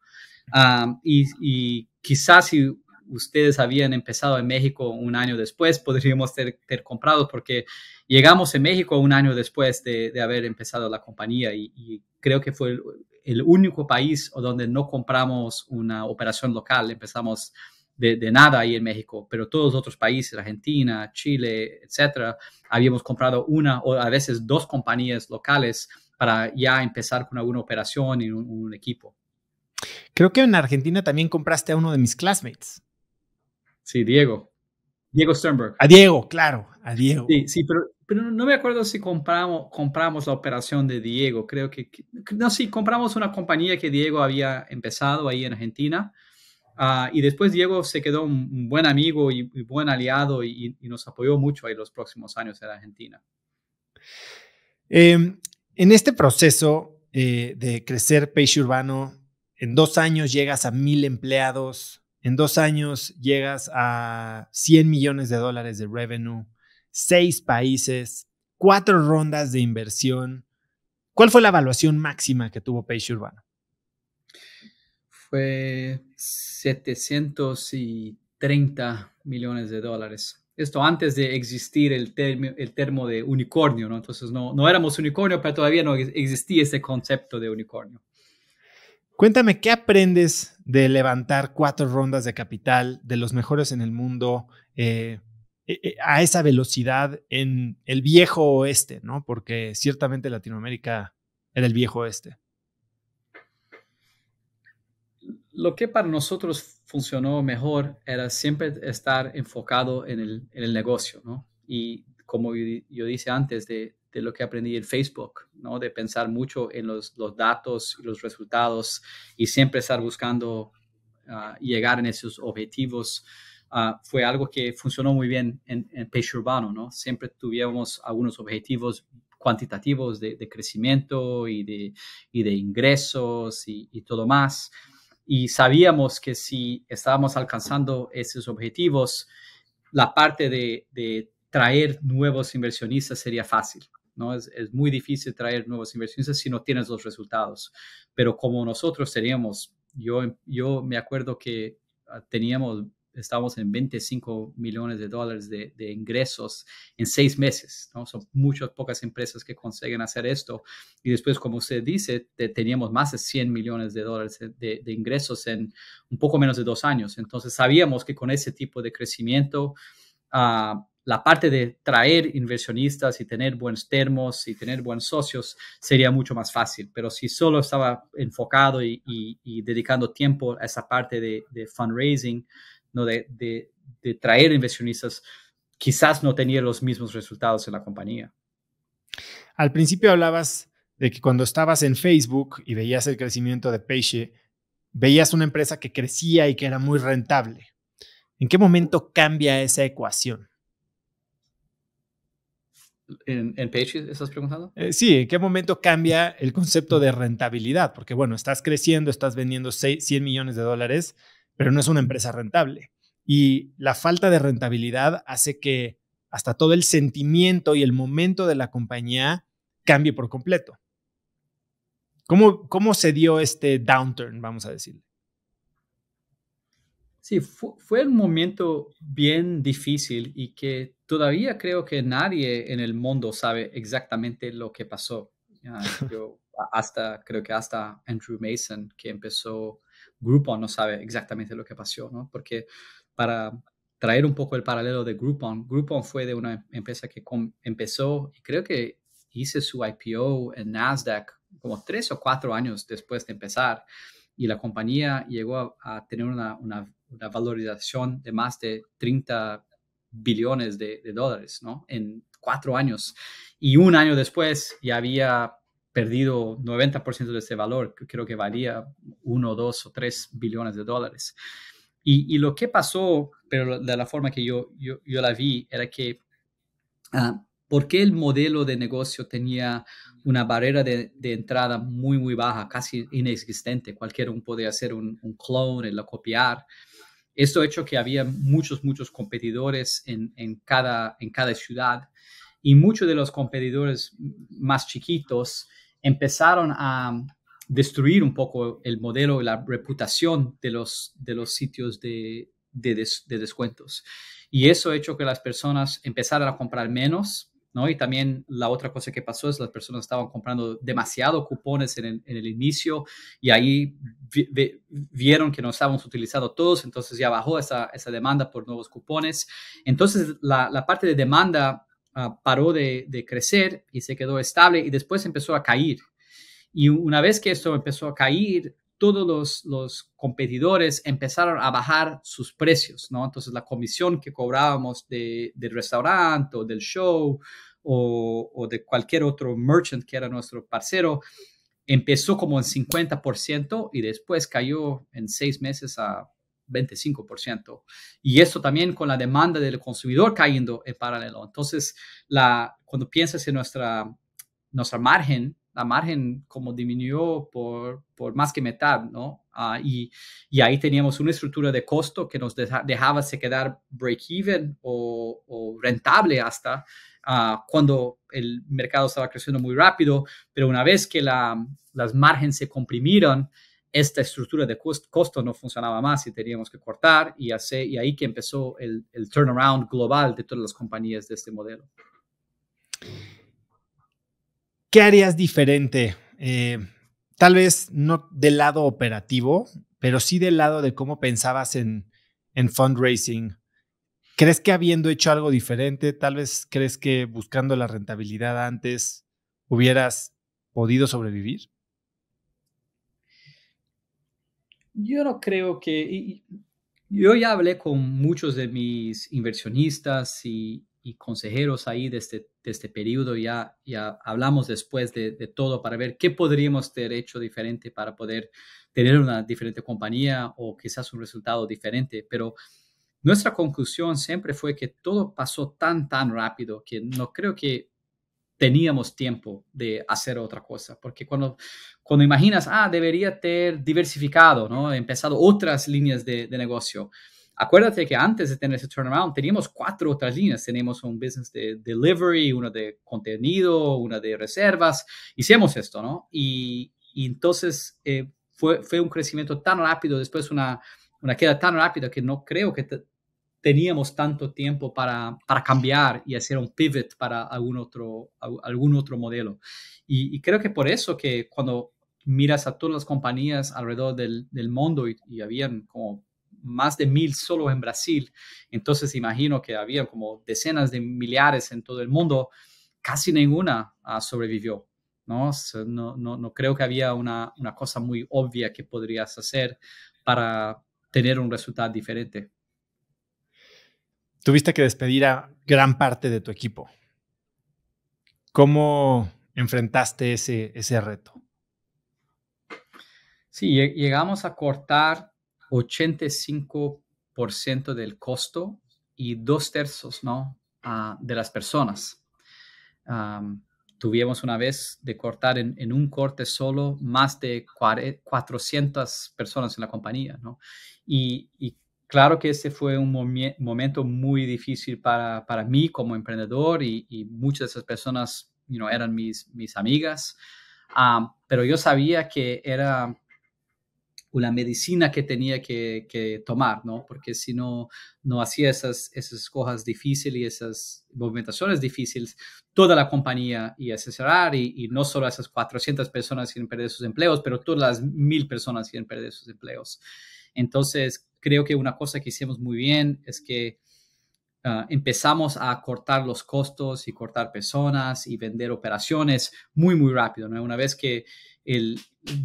Y quizás si ustedes habían empezado en México un año después, podríamos ter comprado, porque llegamos en México un año después de haber empezado la compañía y creo que fue el único país donde no compramos una operación local. Empezamos de nada ahí en México, pero todos los otros países, Argentina, Chile, etcétera, habíamos comprado una o a veces 2 compañías locales para ya empezar con alguna operación y un equipo. Creo que en Argentina también compraste a uno de mis classmates. Sí, Diego Sternberg. A Diego, claro, a Diego. Sí, pero no me acuerdo si compramos la operación de Diego. Creo que no, sí, compramos una compañía que Diego había empezado ahí en Argentina. Y después Diego se quedó un buen amigo y buen aliado y nos apoyó mucho ahí los próximos años en Argentina. En este proceso de crecer Peixe Urbano, en 2 años llegas a 1,000 empleados, en 2 años llegas a $100 millones de revenue, 6 países, 4 rondas de inversión. ¿Cuál fue la evaluación máxima que tuvo Peixe Urbano? Fue $730 millones. Esto antes de existir el termo de unicornio, ¿no? Entonces no éramos unicornio, pero todavía no existía ese concepto de unicornio. Cuéntame, ¿qué aprendes de levantar 4 rondas de capital de los mejores en el mundo a esa velocidad en el viejo oeste, ¿no? Porque ciertamente Latinoamérica era el viejo oeste. Lo que para nosotros funcionó mejor era siempre estar enfocado en el negocio, ¿no? Y como yo dije antes de lo que aprendí en Facebook, ¿no? De pensar mucho en los datos y los resultados y siempre estar buscando llegar en esos objetivos. Fue algo que funcionó muy bien en Peixe Urbano, ¿no? Siempre tuvimos algunos objetivos cuantitativos de crecimiento y de ingresos y todo más. Y sabíamos que si estábamos alcanzando esos objetivos, la parte de traer nuevos inversionistas sería fácil, ¿no? Es muy difícil traer nuevos inversionistas si no tienes los resultados. Pero como nosotros teníamos, yo me acuerdo que estábamos en $25 millones de ingresos en 6 meses, ¿no? Son muchas pocas empresas que consiguen hacer esto. Y después, como usted dice, teníamos más de $100 millones de ingresos en un poco menos de 2 años. Entonces, sabíamos que con ese tipo de crecimiento, la parte de traer inversionistas y tener buenos termos y tener buenos socios sería mucho más fácil. Pero si solo estaba enfocado y dedicando tiempo a esa parte de fundraising, ¿no? de traer inversionistas, quizás no tenía los mismos resultados en la compañía. Al principio hablabas de que cuando estabas en Facebook y veías el crecimiento de Peixe, veías una empresa que crecía y que era muy rentable. ¿En qué momento cambia esa ecuación? ¿En Peixe estás preguntando? Sí, ¿en qué momento cambia el concepto de rentabilidad? Porque, bueno, estás creciendo, estás vendiendo $100 millones, pero no es una empresa rentable. Y la falta de rentabilidad hace que hasta todo el sentimiento y el momento de la compañía cambie por completo. ¿Cómo se dio este downturn, vamos a decirle? Sí, fue un momento bien difícil y que todavía creo que nadie en el mundo sabe exactamente lo que pasó. Creo que hasta Andrew Mason, que empezó Groupon, no sabe exactamente lo que pasó, ¿no? Porque para traer un poco el paralelo de Groupon fue de una empresa que empezó, y creo que hice su IPO en Nasdaq como 3 o 4 años después de empezar, y la compañía llegó a tener una valorización de más de 30 billones de dólares, ¿no? En 4 años. Y un año después ya había perdido 90% de ese valor, que creo que valía 1, 2 o 3 billones de dólares. Y lo que pasó, pero de la forma que yo la vi, era que porque el modelo de negocio tenía una barrera de entrada muy, muy baja, casi inexistente. Cualquiera podía hacer un clone, la copiar. Esto ha hecho que había muchos competidores en cada ciudad, y muchos de los competidores más chiquitos empezaron a destruir un poco el modelo y la reputación de los sitios de descuentos. Y eso ha hecho que las personas empezaran a comprar menos, ¿no? Y también la otra cosa que pasó es que las personas estaban comprando demasiado cupones en el inicio, y ahí vieron que no estábamos utilizando todos, entonces ya bajó esa demanda por nuevos cupones. Entonces la parte de demanda paró de crecer y se quedó estable, y después empezó a caer. Y una vez que esto empezó a caer, todos los competidores empezaron a bajar sus precios, ¿no? Entonces la comisión que cobrábamos del restaurante o del show o de cualquier otro merchant que era nuestro parcero empezó como en 50% y después cayó en 6 meses a 25%. Y esto también con la demanda del consumidor cayendo en paralelo. Entonces, cuando piensas en nuestra margen, la margen como disminuyó por más que mitad, ¿no? Y ahí teníamos una estructura de costo que nos dejaba quedar break-even o rentable hasta cuando el mercado estaba creciendo muy rápido, pero una vez que las márgenes se comprimieron, esta estructura de costo no funcionaba más y teníamos que cortar, y ahí que empezó el turnaround global de todas las compañías de este modelo. ¿Qué harías diferente? Tal vez no del lado operativo, pero sí del lado de cómo pensabas en fundraising. ¿Crees que habiendo hecho algo diferente, tal vez crees que buscando la rentabilidad antes hubieras podido sobrevivir? Yo no creo que... Yo ya hablé con muchos de mis inversionistas y consejeros ahí de este periodo. Ya hablamos después de todo para ver qué podríamos haber hecho diferente para poder tener una diferente compañía o quizás un resultado diferente. Pero nuestra conclusión siempre fue que todo pasó tan rápido que no creo que teníamos tiempo de hacer otra cosa, porque cuando imaginas, debería ter diversificado, ¿no? Empezado otras líneas de negocio. Acuérdate que antes de tener ese turnaround teníamos 4 otras líneas. Tenemos un business de delivery, uno de contenido, una de reservas. Hicimos esto, ¿no? Y entonces fue un crecimiento tan rápido, después una queda tan rápida que no creo que teníamos tanto tiempo para cambiar y hacer un pivot para algún otro modelo. Y creo que por eso que cuando miras a todas las compañías alrededor del mundo y habían como más de 1,000 solo en Brasil, entonces imagino que había como decenas de millares en todo el mundo, casi ninguna sobrevivió, ¿no? No creo que había una cosa muy obvia que podrías hacer para tener un resultado diferente. Tuviste que despedir a gran parte de tu equipo. ¿Cómo enfrentaste ese reto? Sí, llegamos a cortar 85% del costo y 2/3, ¿no? De las personas. Tuvimos una vez de cortar en un corte solo más de 400 personas en la compañía, ¿no? Y claro que ese fue un momento muy difícil para mí como emprendedor, y muchas de esas personas eran mis amigas, pero yo sabía que era una medicina que tenía que tomar, ¿no? Porque si no hacía esas cosas difíciles y esas movimentaciones difíciles, toda la compañía iba a cerrar, y no solo esas 400 personas iban a perder sus empleos, pero todas las 1,000 personas iban a perder sus empleos. Entonces, creo que una cosa que hicimos muy bien es que empezamos a cortar los costos y cortar personas y vender operaciones muy, muy rápido, ¿no? Una vez que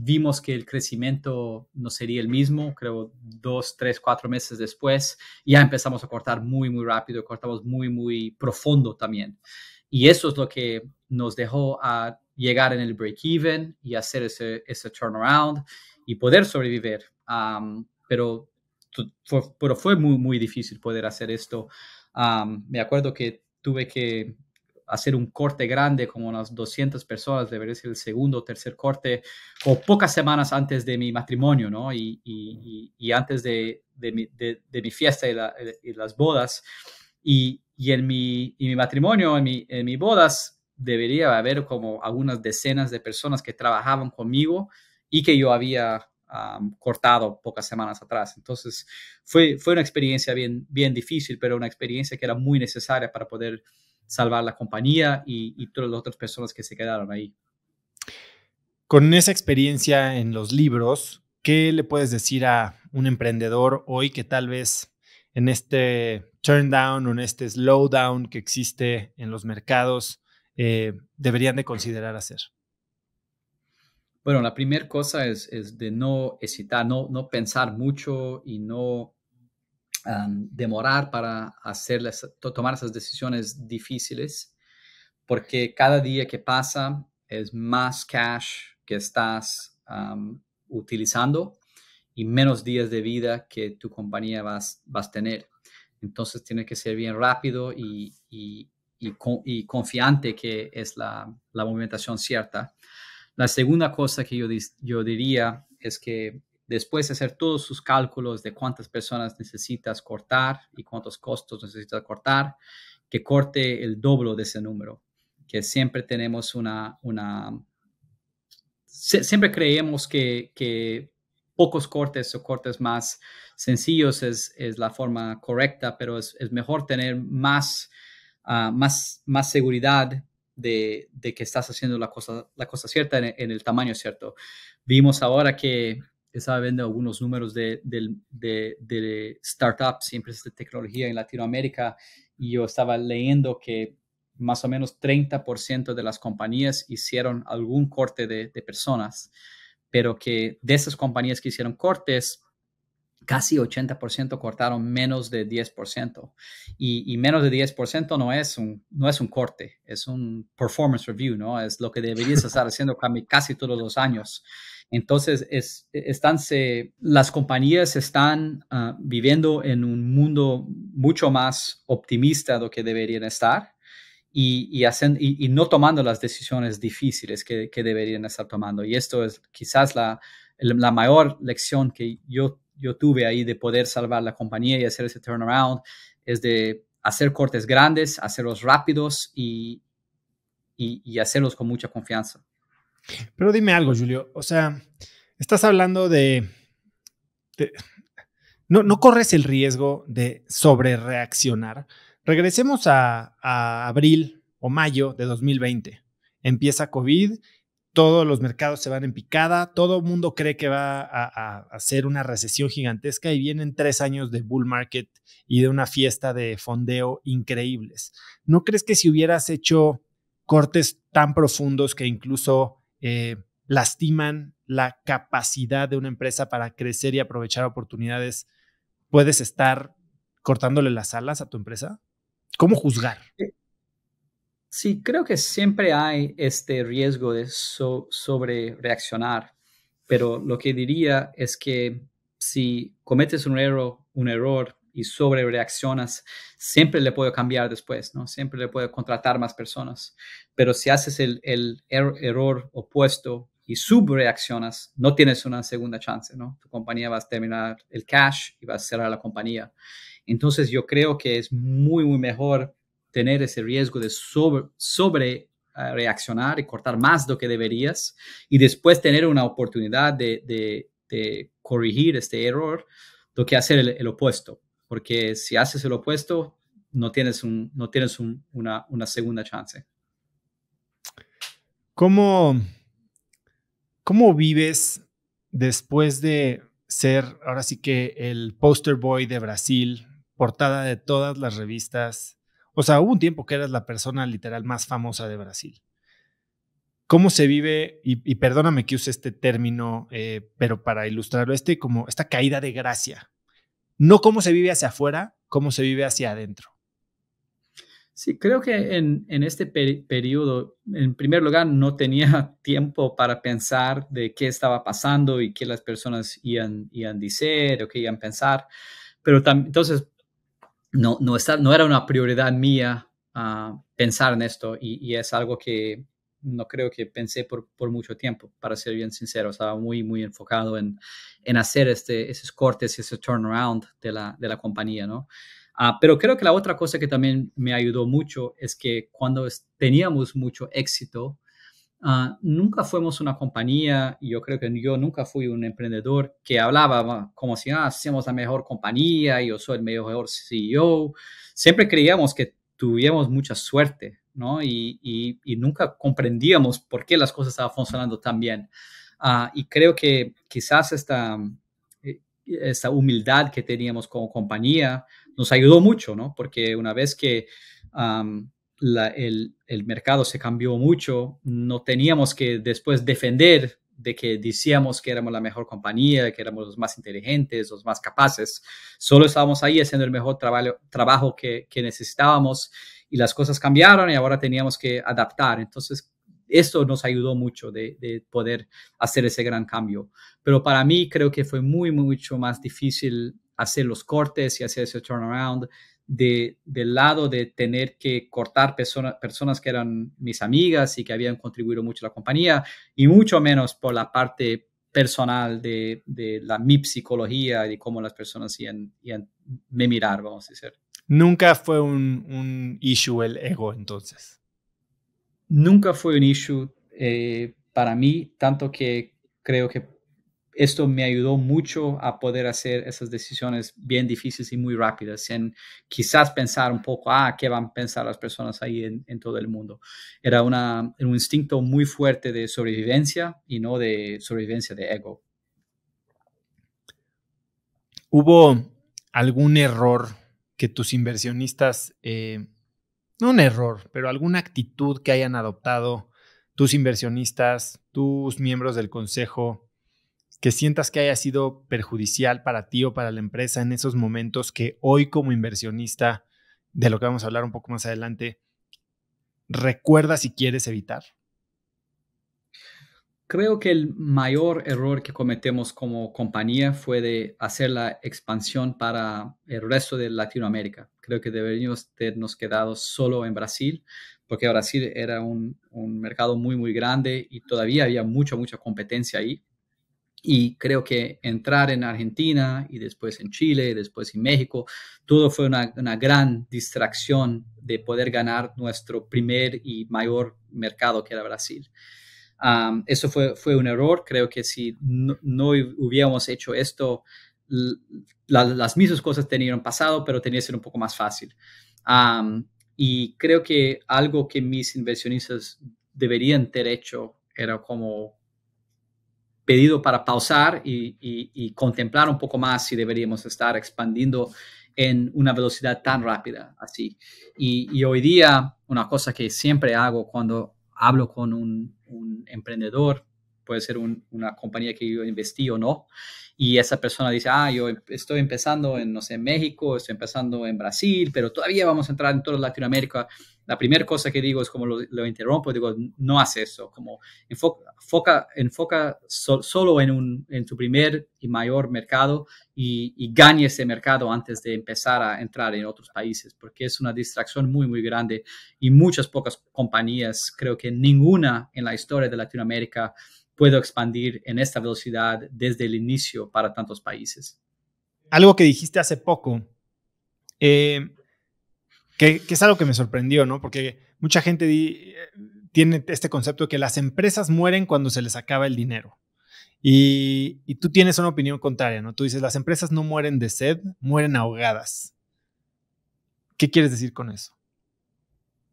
vimos que el crecimiento no sería el mismo, creo 2, 3, 4 meses después, ya empezamos a cortar muy, muy rápido, cortamos muy, muy profundo también. Y eso es lo que nos dejó llegar en el break-even y hacer ese turnaround y poder sobrevivir. Pero fue muy, muy difícil poder hacer esto. Me acuerdo que tuve que hacer un corte grande, como unas 200 personas, debería ser el segundo o tercer corte, o pocas semanas antes de mi matrimonio, ¿no? Y antes de mi fiesta y las bodas. Y en mi matrimonio, en mi bodas, debería haber como algunas decenas de personas que trabajaban conmigo y que yo había cortado pocas semanas atrás. Entonces, fue una experiencia bien, bien difícil, pero una experiencia que era muy necesaria para poder salvar la compañía y todas las otras personas que se quedaron ahí. Con esa experiencia en los libros, ¿qué le puedes decir a un emprendedor hoy que tal vez en este turn down o en este slow down que existe en los mercados deberían de considerar hacer? Bueno, la primera cosa es de no hesitar, no pensar mucho y no demorar para tomar esas decisiones difíciles, porque cada día que pasa es más cash que estás utilizando y menos días de vida que tu compañía vas a tener. Entonces tiene que ser bien rápido y confiante que es la movimentación cierta. La segunda cosa que yo diría es que después de hacer todos sus cálculos de cuántas personas necesitas cortar y cuántos costos necesitas cortar, que corte el doble de ese número, que siempre tenemos siempre creemos que pocos cortes o cortes más sencillos es la forma correcta, pero es mejor tener más seguridad de que estás haciendo la cosa cierta en el tamaño cierto. Vimos ahora que estaba viendo algunos números de startups, siempre es de tecnología en Latinoamérica, y yo estaba leyendo que más o menos 30% de las compañías hicieron algún corte de personas, pero que de esas compañías que hicieron cortes, casi 80% cortaron menos de 10%. Y menos de 10% no es un corte, es un performance review, ¿no? Es lo que deberías estar haciendo casi todos los años. Entonces, las compañías están viviendo en un mundo mucho más optimista de lo que deberían estar y no tomando las decisiones difíciles que deberían estar tomando. Y esto es quizás la mayor lección que yo tuve ahí de poder salvar la compañía y hacer ese turnaround, es de hacer cortes grandes, hacerlos rápidos y hacerlos con mucha confianza. Pero dime algo, Julio. O sea, estás hablando no corres el riesgo de sobrereaccionar. Regresemos a abril o mayo de 2020. Empieza COVID, todos los mercados se van en picada, todo el mundo cree que va a ser una recesión gigantesca y vienen 3 años de bull market y de una fiesta de fondeo increíbles. ¿No crees que si hubieras hecho cortes tan profundos que incluso lastiman la capacidad de una empresa para crecer y aprovechar oportunidades, puedes estar cortándole las alas a tu empresa? ¿Cómo juzgar? Sí, creo que siempre hay este riesgo de sobre reaccionar, pero lo que diría es que si cometes un error y sobre reaccionas, siempre le puedo cambiar después, ¿no? Siempre le puedo contratar más personas. Pero si haces el error opuesto y subreaccionas, no tienes una segunda chance, ¿no? Tu compañía va a terminar el cash y va a cerrar la compañía. Entonces yo creo que es muy, muy mejor tener ese riesgo de sobre reaccionar y cortar más de lo que deberías y después tener una oportunidad de corregir este error, lo que hacer el opuesto. Porque si haces el opuesto, no tienes una segunda chance. ¿Cómo vives después de ser ahora sí que el poster boy de Brasil, portada de todas las revistas? O sea, hubo un tiempo que eras la persona literal más famosa de Brasil. ¿Cómo se vive? Y perdóname que use este término, pero para ilustrarlo, como esta caída de gracia. No cómo se vive hacia afuera, cómo se vive hacia adentro. Sí, creo que en este periodo, en primer lugar, no tenía tiempo para pensar de qué estaba pasando y qué las personas iban a decir o qué iban a pensar. Pero entonces no era una prioridad mía pensar en esto y es algo que no creo que pensé por mucho tiempo, para ser bien sincero. Estaba muy, muy enfocado en hacer esos cortes y ese turnaround de la compañía, ¿no? Pero creo que la otra cosa que también me ayudó mucho es que cuando teníamos mucho éxito, nunca fuimos una compañía, y yo creo que yo nunca fui un emprendedor que hablaba como si hacemos la mejor compañía, yo soy el mejor CEO. Siempre creíamos que tuvíamos mucha suerte, ¿no? Y nunca comprendíamos por qué las cosas estaban funcionando tan bien. Y creo que quizás esta humildad que teníamos como compañía nos ayudó mucho, ¿no? Porque una vez que el mercado se cambió mucho, no teníamos que después defender de que decíamos que éramos la mejor compañía, que éramos los más inteligentes, los más capaces. Solo estábamos ahí haciendo el mejor trabajo que necesitábamos, y las cosas cambiaron y ahora teníamos que adaptar. Entonces, esto nos ayudó mucho de poder hacer ese gran cambio. Pero para mí creo que fue mucho más difícil hacer los cortes y hacer ese turnaround del lado de tener que cortar personas que eran mis amigas y que habían contribuido mucho a la compañía, y mucho menos por la parte personal de mi psicología y de cómo las personas iban me mirar, vamos a decir. Nunca fue un issue el ego, entonces. Nunca fue un issue para mí, tanto que creo que esto me ayudó mucho a poder hacer esas decisiones bien difíciles y muy rápidas, en quizás pensar un poco, ¿qué van a pensar las personas ahí en todo el mundo? Era un instinto muy fuerte de sobrevivencia y no de sobrevivencia de ego. ¿Hubo algún error que tus inversionistas, no un error, pero alguna actitud que hayan adoptado tus inversionistas, tus miembros del consejo, que sientas que haya sido perjudicial para ti o para la empresa en esos momentos que hoy como inversionista, de lo que vamos a hablar un poco más adelante, recuerdas y quieres evitar? Creo que el mayor error que cometemos como compañía fue de hacer la expansión para el resto de Latinoamérica. Creo que deberíamos habernos quedado solo en Brasil, porque Brasil era un mercado muy, muy grande y todavía había mucha competencia ahí. Y creo que entrar en Argentina y después en Chile, y después en México, todo fue una gran distracción de poder ganar nuestro primer y mayor mercado, que era Brasil. Eso fue un error. Creo que si no hubiéramos hecho esto, las mismas cosas tenían pasado, pero tenía que ser un poco más fácil. Y creo que algo que mis inversionistas deberían tener hecho era como pedido para pausar y contemplar un poco más si deberíamos estar expandiendo en una velocidad tan rápida así. Y hoy día, una cosa que siempre hago cuando hablo con un emprendedor, puede ser una compañía que yo investí o no, y esa persona dice, yo estoy empezando en, no sé, México, estoy empezando en Brasil, pero todavía vamos a entrar en toda Latinoamérica. La primera cosa que digo es como lo interrumpo, digo, no hace eso, como enfoca solo en tu primer y mayor mercado y gane ese mercado antes de empezar a entrar en otros países, porque es una distracción muy, muy grande, y pocas compañías, creo que ninguna en la historia de Latinoamérica puede expandir en esta velocidad desde el inicio para tantos países. Algo que dijiste hace poco, que es algo que me sorprendió, ¿no? Porque mucha gente tiene este concepto de que las empresas mueren cuando se les acaba el dinero. Y tú tienes una opinión contraria, ¿no? Tú dices, las empresas no mueren de sed, mueren ahogadas. ¿Qué quieres decir con eso?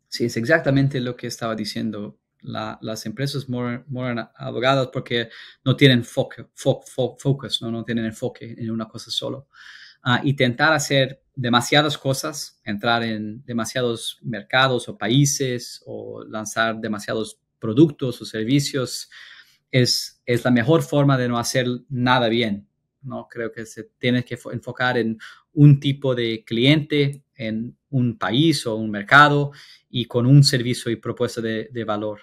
Sí, es exactamente lo que estaba diciendo. Las empresas mueren ahogadas porque no tienen focus, ¿no? No tienen enfoque en una cosa solo. Intentar hacer demasiadas cosas, entrar en demasiados mercados o países, o lanzar demasiados productos o servicios, es la mejor forma de no hacer nada bien, ¿no? Creo que se tiene que enfocar en un tipo de cliente en un país o un mercado y con un servicio y propuesta de valor.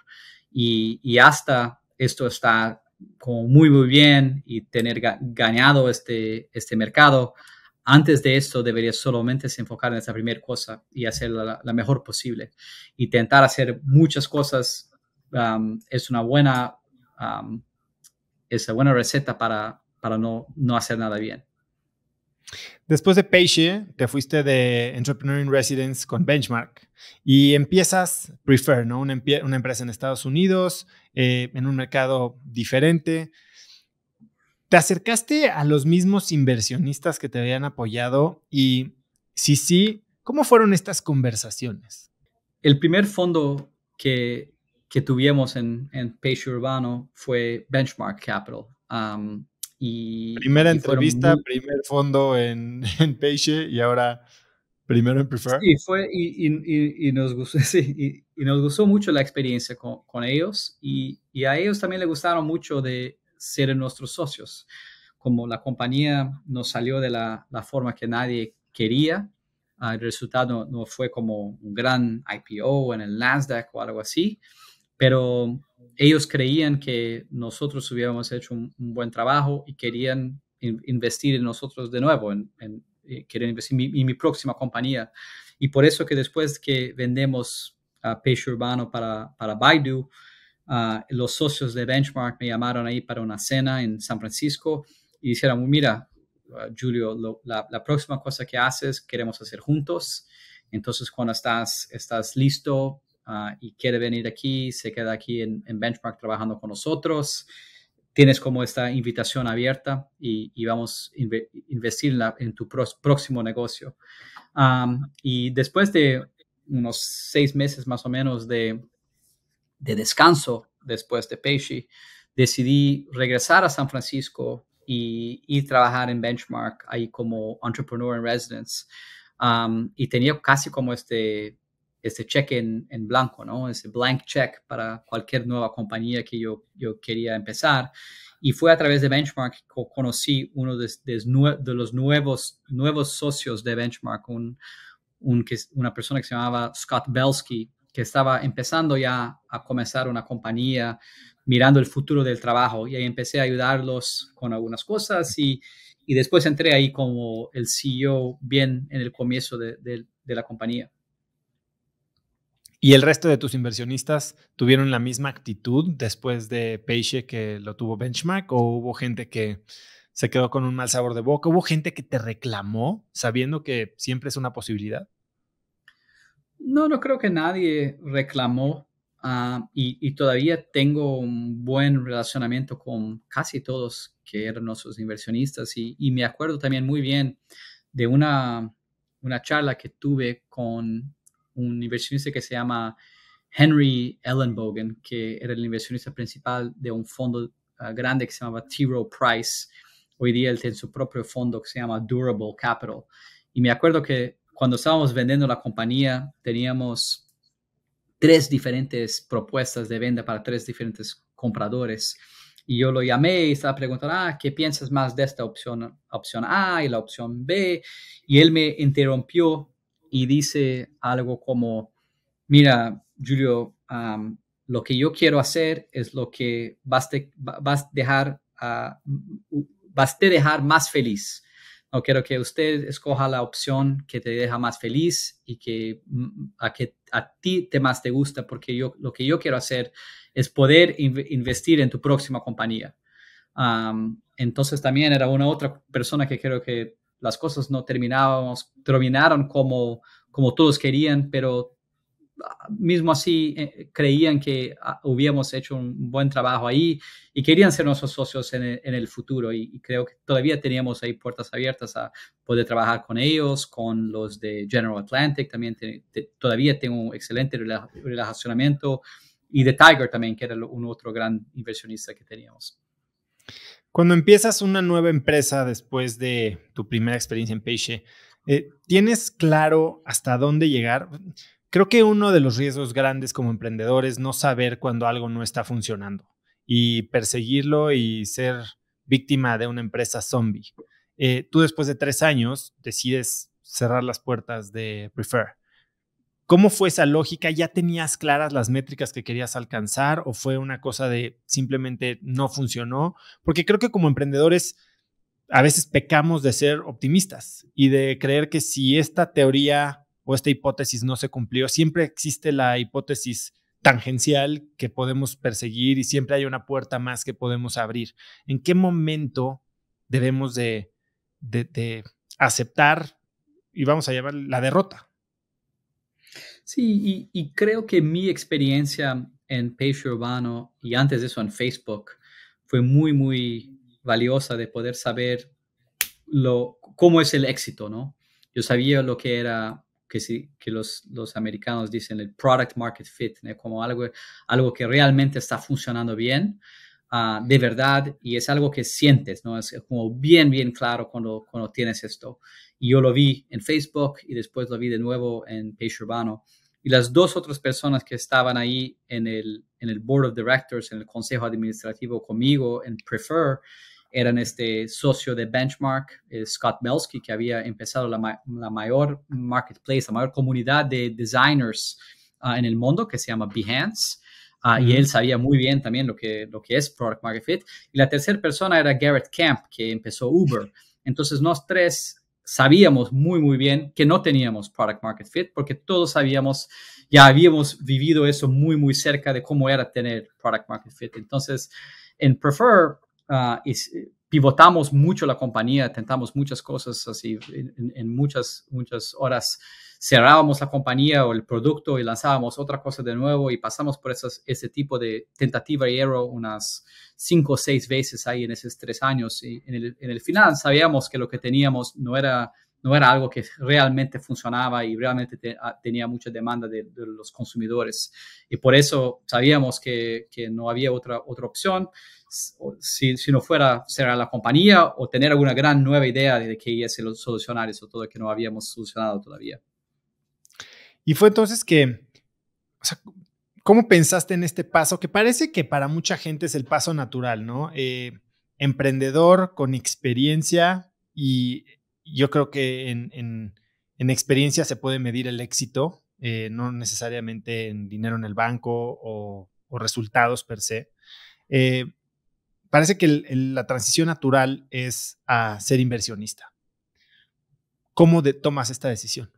Y hasta esto está como muy, muy bien y tener ganado este mercado, antes de esto deberías solamente se enfocar en esa primera cosa y hacerla la mejor posible. Intentar hacer muchas cosas es una buena receta para no hacer nada bien. Después de Peixe, te fuiste de Entrepreneur in Residence con Benchmark y empiezas Prefer, ¿no? Una empresa en Estados Unidos, en un mercado diferente. ¿Te acercaste a los mismos inversionistas que te habían apoyado? Y si sí, ¿cómo fueron estas conversaciones? El primer fondo que tuvimos en Peixe Urbano fue Benchmark Capital. Primera entrevista, Muy, primer fondo en Peixe y ahora primero en Prefer. sí, fue y nos gustó, sí, y nos gustó mucho la experiencia con ellos y a ellos también les gustaron mucho de ser nuestros socios. Como la compañía nos salió de la forma que nadie quería, el resultado no fue como un gran IPO en el Nasdaq o algo así, pero ellos creían que nosotros hubiéramos hecho un buen trabajo y querían investir en nosotros de nuevo, querían investir en mi próxima compañía. Y por eso que después que vendemos Peixe Urbano para Baidu, los socios de Benchmark me llamaron ahí para una cena en San Francisco y dijeron, mira, Julio, la próxima cosa que haces queremos hacer juntos. Entonces, cuando estás listo y quiere venir aquí, se queda aquí en Benchmark trabajando con nosotros. Tienes como esta invitación abierta y vamos a investir en tu próximo negocio. Y después de unos 6 meses más o menos de descanso después de Peixe, decidí regresar a San Francisco y trabajar en Benchmark ahí como Entrepreneur in Residence. Y tenía casi como este cheque en blanco, ¿no? Ese blank check para cualquier nueva compañía que yo quería empezar. Y fue a través de Benchmark que conocí uno de los nuevos socios de Benchmark, una persona que se llamaba Scott Belsky, que estaba empezando ya a comenzar una compañía, mirando el futuro del trabajo. Y ahí empecé a ayudarlos con algunas cosas y después entré ahí como el CEO bien en el comienzo de la compañía. ¿Y el resto de tus inversionistas tuvieron la misma actitud después de Peixe que lo tuvo Benchmark? ¿O hubo gente que se quedó con un mal sabor de boca? ¿Hubo gente que te reclamó sabiendo que siempre es una posibilidad? No creo que nadie reclamó y todavía tengo un buen relacionamiento con casi todos que eran nuestros inversionistas y me acuerdo también muy bien de una charla que tuve con un inversionista que se llama Henry Ellenbogen, que era el inversionista principal de un fondo grande que se llamaba T. Rowe Price. Hoy día él tiene su propio fondo que se llama Durable Capital. Y me acuerdo que cuando estábamos vendiendo la compañía, teníamos 3 diferentes propuestas de venta para 3 diferentes compradores. Y yo lo llamé y estaba preguntando, ¿qué piensas más de esta opción A y la opción B? Y él me interrumpió y dice algo como, mira, Julio, lo que yo quiero hacer es lo que vas a dejar más feliz. No quiero que usted escoja la opción que te deja más feliz y que a ti más te gusta, porque lo que yo quiero hacer es poder investir en tu próxima compañía. Entonces también era una otra persona que creo que las cosas no terminaron como todos querían, pero mismo así creían que hubiéramos hecho un buen trabajo ahí y querían ser nuestros socios en el futuro y creo que todavía teníamos ahí puertas abiertas a poder trabajar con ellos, con los de General Atlantic, también todavía tengo un excelente relacionamiento y de Tiger también, que era un otro gran inversionista que teníamos. Cuando empiezas una nueva empresa después de tu primera experiencia en Peixe, ¿tienes claro hasta dónde llegar? Creo que uno de los riesgos grandes como emprendedor es no saber cuando algo no está funcionando y perseguirlo y ser víctima de una empresa zombie. Tú después de 3 años decides cerrar las puertas de Prefer. ¿Cómo fue esa lógica? ¿Ya tenías claras las métricas que querías alcanzar o fue una cosa de simplemente no funcionó? Porque creo que como emprendedores a veces pecamos de ser optimistas y de creer que si esta teoría o esta hipótesis no se cumplió, siempre existe la hipótesis tangencial que podemos perseguir y siempre hay una puerta más que podemos abrir. ¿En qué momento debemos de aceptar y vamos a llamar la derrota? Sí, y creo que mi experiencia en Page Urbano y antes de eso en Facebook fue muy, muy valiosa de poder saber cómo es el éxito, ¿no? Yo sabía lo que era, que los americanos dicen el product market fit, ¿no? Como algo que realmente está funcionando bien, de verdad, y es algo que sientes, ¿no? Es como bien, bien claro cuando tienes esto. Y yo lo vi en Facebook y después lo vi de nuevo en Page Urbano. Y las dos otras personas que estaban ahí en el Board of Directors, en el Consejo Administrativo conmigo, en Prefer, eran este socio de Benchmark, Scott Belsky, que había empezado la mayor marketplace, la mayor comunidad de designers en el mundo, que se llama Behance. Y él sabía muy bien también lo que es Product Market Fit. Y la tercera persona era Garrett Camp, que empezó Uber. Entonces, nosotros tres sabíamos muy, muy bien que no teníamos Product Market Fit, porque todos sabíamos, ya habíamos vivido eso muy, muy cerca de cómo era tener Product Market Fit. Entonces, en Prefer, pivotamos mucho la compañía, tentamos muchas cosas así, en muchas horas cerrábamos la compañía o el producto y lanzábamos otra cosa de nuevo y pasamos por ese tipo de tentativa y error unas 5 o 6 veces ahí en esos 3 años. Y en el final sabíamos que lo que teníamos no era algo que realmente funcionaba y realmente tenía mucha demanda de los consumidores. Y por eso sabíamos que no había otra opción si no fuera cerrar la compañía o tener alguna gran nueva idea de que iba a solucionar eso todo que no habíamos solucionado todavía. Y fue entonces que, o sea, ¿cómo pensaste en este paso? Que parece que para mucha gente es el paso natural, ¿no? Emprendedor con experiencia y yo creo que en experiencia se puede medir el éxito, no necesariamente en dinero en el banco o resultados per se. Eh, Parece que la transición natural es a ser inversionista. ¿Cómo tomas esta decisión?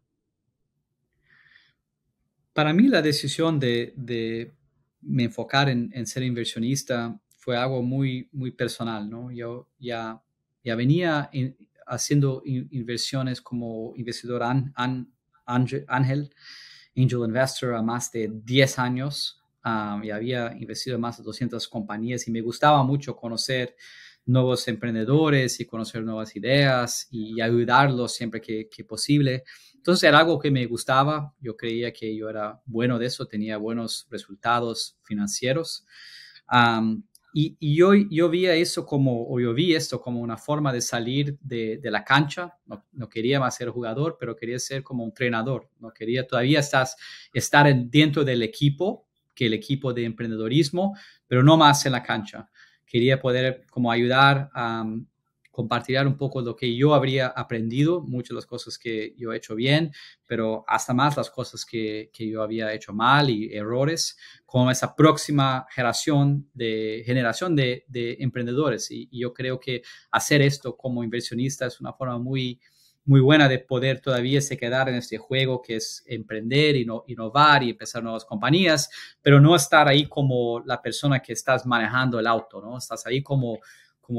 Para mí la decisión de me enfocar en ser inversionista fue algo muy, muy personal, ¿no? Yo ya venía haciendo inversiones como investidor Angel Investor a más de 10 años. Y había investido en más de 200 compañías y me gustaba mucho conocer nuevos emprendedores y conocer nuevas ideas y ayudarlos siempre que posible. Entonces era algo que me gustaba, yo creía que yo era bueno de eso, tenía buenos resultados financieros. Y yo vi eso yo vi esto como una forma de salir de la cancha. No quería más ser jugador, pero quería ser como un entrenador. No quería todavía estar dentro del equipo, que el equipo de emprendedorismo, pero no más en la cancha. Quería poder como ayudar a compartir un poco lo que yo habría aprendido, muchas de las cosas que yo he hecho bien, pero hasta más las cosas que yo había hecho mal y errores, con esa próxima generación de emprendedores. Y yo creo que hacer esto como inversionista es una forma muy, muy buena de poder todavía se quedar en este juego que es emprender, innovar y empezar nuevas compañías, pero no estar ahí como la persona que estás manejando el auto, ¿no? Estás ahí como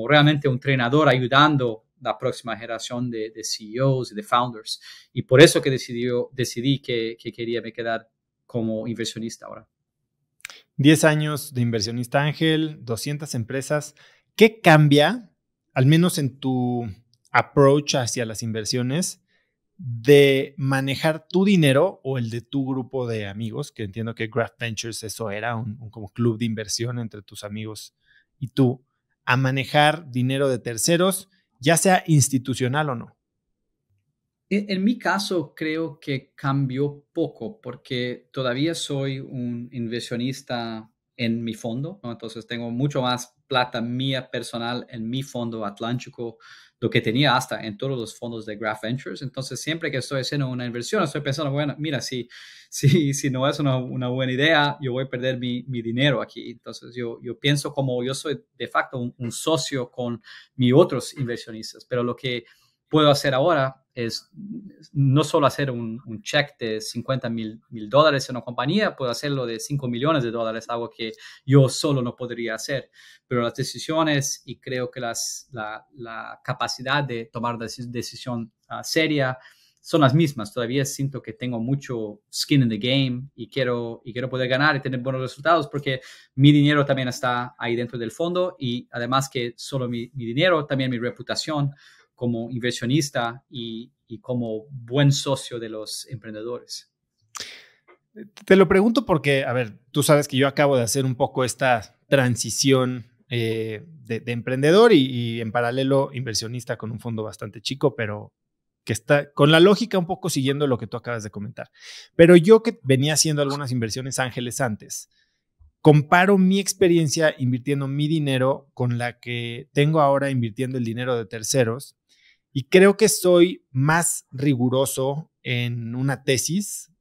realmente un entrenador ayudando la próxima generación de CEOs y de founders. Y por eso que decidí que quería me quedar como inversionista ahora. 10 años de inversionista ángel, 200 empresas. ¿Qué cambia, al menos en tu approach hacia las inversiones, de manejar tu dinero o el de tu grupo de amigos? Que entiendo que Graph Ventures eso era, un como club de inversión entre tus amigos y tú, a manejar dinero de terceros, ya sea institucional o no. En mi caso, creo que cambió poco porque todavía soy un inversionista en mi fondo, ¿no? Entonces tengo mucho más plata mía personal en mi fondo atlántico, lo que tenía hasta en todos los fondos de Graph Ventures. Entonces siempre que estoy haciendo una inversión, estoy pensando, bueno, mira, si no es una buena idea, yo voy a perder mi dinero aquí. Entonces yo pienso como yo soy de facto un socio con mis otros inversionistas, pero lo que puedo hacer ahora es no solo hacer un check de $50,000 en una compañía, puedo hacerlo de $5 millones, algo que yo solo no podría hacer. Pero las decisiones y creo que la capacidad de tomar decisión seria son las mismas. Todavía siento que tengo mucho skin in the game y quiero poder ganar y tener buenos resultados porque mi dinero también está ahí dentro del fondo y además que solo mi dinero, también mi reputación como inversionista y como buen socio de los emprendedores. Te lo pregunto porque, a ver, tú sabes que yo acabo de hacer un poco esta transición de emprendedor y en paralelo inversionista con un fondo bastante chico, pero que está con la lógica un poco siguiendo lo que tú acabas de comentar. Pero yo que venía haciendo algunas inversiones ángeles antes, comparo mi experiencia invirtiendo mi dinero con la que tengo ahora invirtiendo el dinero de terceros y creo que soy más riguroso en una tesis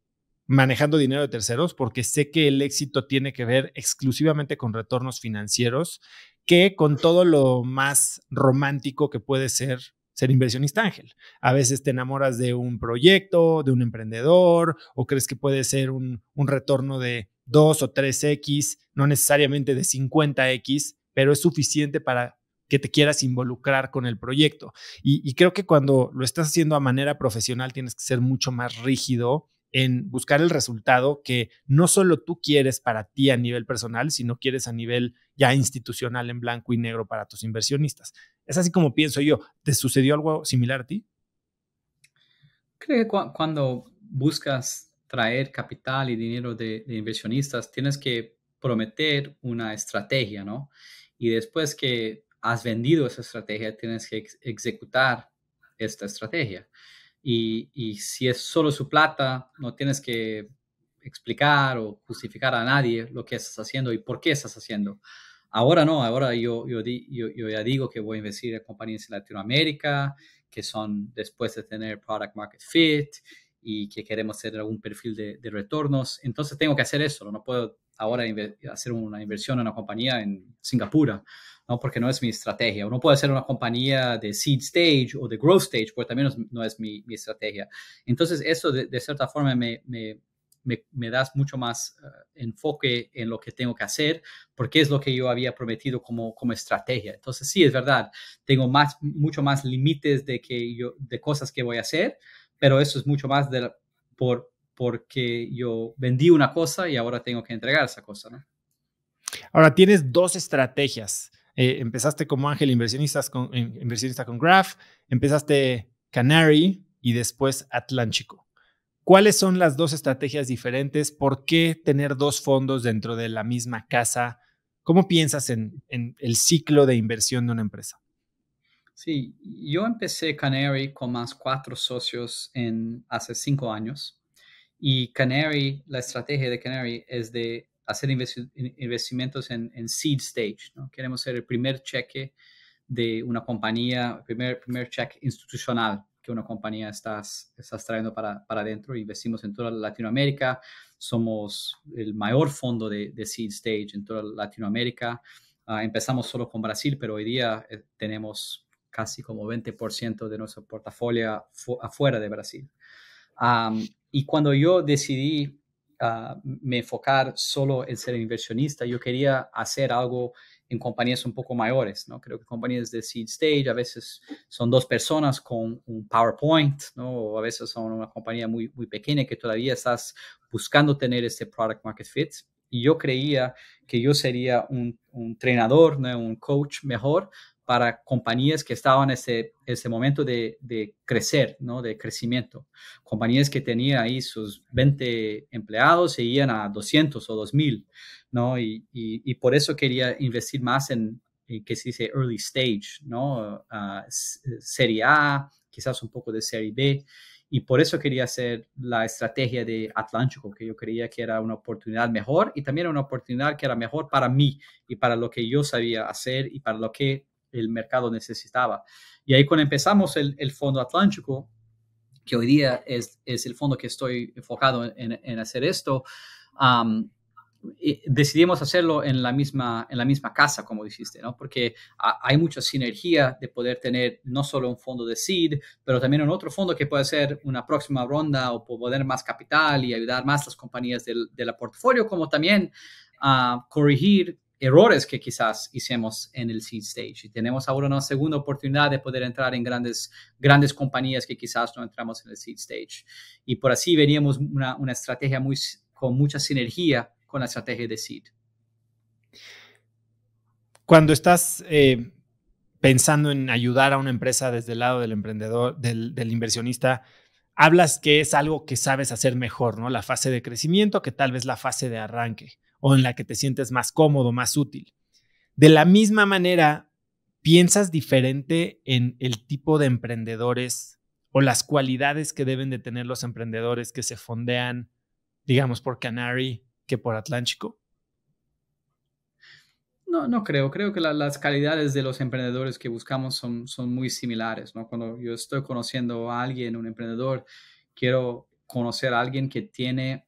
manejando dinero de terceros porque sé que el éxito tiene que ver exclusivamente con retornos financieros que con todo lo más romántico que puede ser inversionista ángel. A veces te enamoras de un proyecto, de un emprendedor, o crees que puede ser un retorno de 2 o 3x, no necesariamente de 50x, pero es suficiente para que te quieras involucrar con el proyecto. Y creo que cuando lo estás haciendo a manera profesional tienes que ser mucho más rígido en buscar el resultado que no solo tú quieres para ti a nivel personal, sino quieres a nivel ya institucional en blanco y negro para tus inversionistas. Es así como pienso yo. ¿Te sucedió algo similar a ti? Creo que cuando buscas traer capital y dinero de inversionistas, tienes que prometer una estrategia, ¿no? Y después que has vendido esa estrategia, tienes que ejecutar esta estrategia. Y si es solo su plata, no tienes que explicar o justificar a nadie lo que estás haciendo y por qué estás haciendo. Ahora no, ahora yo ya digo que voy a investir en compañías en Latinoamérica, que son después de tener product market fit y que queremos tener algún perfil de retornos. Entonces tengo que hacer eso, no puedo ahora hacer una inversión en una compañía en Singapur, ¿no? Porque no es mi estrategia. Uno puede hacer una compañía de seed stage o de growth stage, porque también no es mi estrategia. Entonces eso de cierta forma me das mucho más enfoque en lo que tengo que hacer, porque es lo que yo había prometido como estrategia. Entonces, sí, es verdad, tengo mucho más límites de cosas que voy a hacer, pero eso es mucho más porque yo vendí una cosa y ahora tengo que entregar esa cosa, ¿no? Ahora tienes dos estrategias. Empezaste como ángel inversionista con Graph, empezaste Canary y después Atlántico. ¿Cuáles son las dos estrategias diferentes? ¿Por qué tener dos fondos dentro de la misma casa? ¿Cómo piensas en el ciclo de inversión de una empresa? Sí, yo empecé Canary con más 4 socios hace 5 años. Y Canary, la estrategia de Canary es de hacer investimientos en seed stage, ¿no? Queremos ser el primer cheque de una compañía, primer cheque institucional que una compañía estás trayendo para adentro. Investimos en toda Latinoamérica. Somos el mayor fondo de seed stage en toda Latinoamérica. Empezamos solo con Brasil, pero hoy día tenemos casi como 20% de nuestro portafolio afuera de Brasil. Y cuando yo decidí me enfocar solo en ser inversionista, yo quería hacer algo en compañías un poco mayores, ¿no? Creo que compañías de seed stage a veces son 2 personas con un PowerPoint, ¿no? O a veces son una compañía muy, muy pequeña que todavía estás buscando tener este product market fit. Y yo creía que yo sería un entrenador, ¿no? Un coach mejor para compañías que estaban en ese momento de crecer, ¿no? De crecimiento. Compañías que tenían ahí sus 20 empleados se iban a 200 o 2000, ¿no? Y por eso quería investir más en que se dice early stage, ¿no? Serie A, quizás un poco de serie B. Y por eso quería hacer la estrategia de Atlántico, que yo creía que era una oportunidad mejor y también una oportunidad que era mejor para mí y para lo que yo sabía hacer y para lo que el mercado necesitaba. Y ahí cuando empezamos el Fondo Atlántico, que hoy día es el fondo que estoy enfocado en hacer esto, decidimos hacerlo en la misma casa, como dijiste, ¿no? Porque hay mucha sinergia de poder tener no solo un fondo de seed, pero también un otro fondo que puede ser una próxima ronda o poder más capital y ayudar más a las compañías de la portafolio, como también corregir errores que quizás hicimos en el seed stage. Y tenemos ahora una segunda oportunidad de poder entrar en grandes compañías que quizás no entramos en el seed stage. Y por así veríamos una estrategia con mucha sinergia con la estrategia de seed. Cuando estás pensando en ayudar a una empresa desde el lado del emprendedor, del inversionista, hablas que es algo que sabes hacer mejor, ¿no? La fase de crecimiento, que tal vez la fase de arranque o en la que te sientes más cómodo, más útil. De la misma manera, ¿piensas diferente en el tipo de emprendedores o las cualidades que deben de tener los emprendedores que se fondean, digamos, por Canary que por Atlántico? No creo. Creo que las calidades de los emprendedores que buscamos son muy similares, ¿no? Cuando yo estoy conociendo a alguien, un emprendedor, quiero conocer a alguien que tiene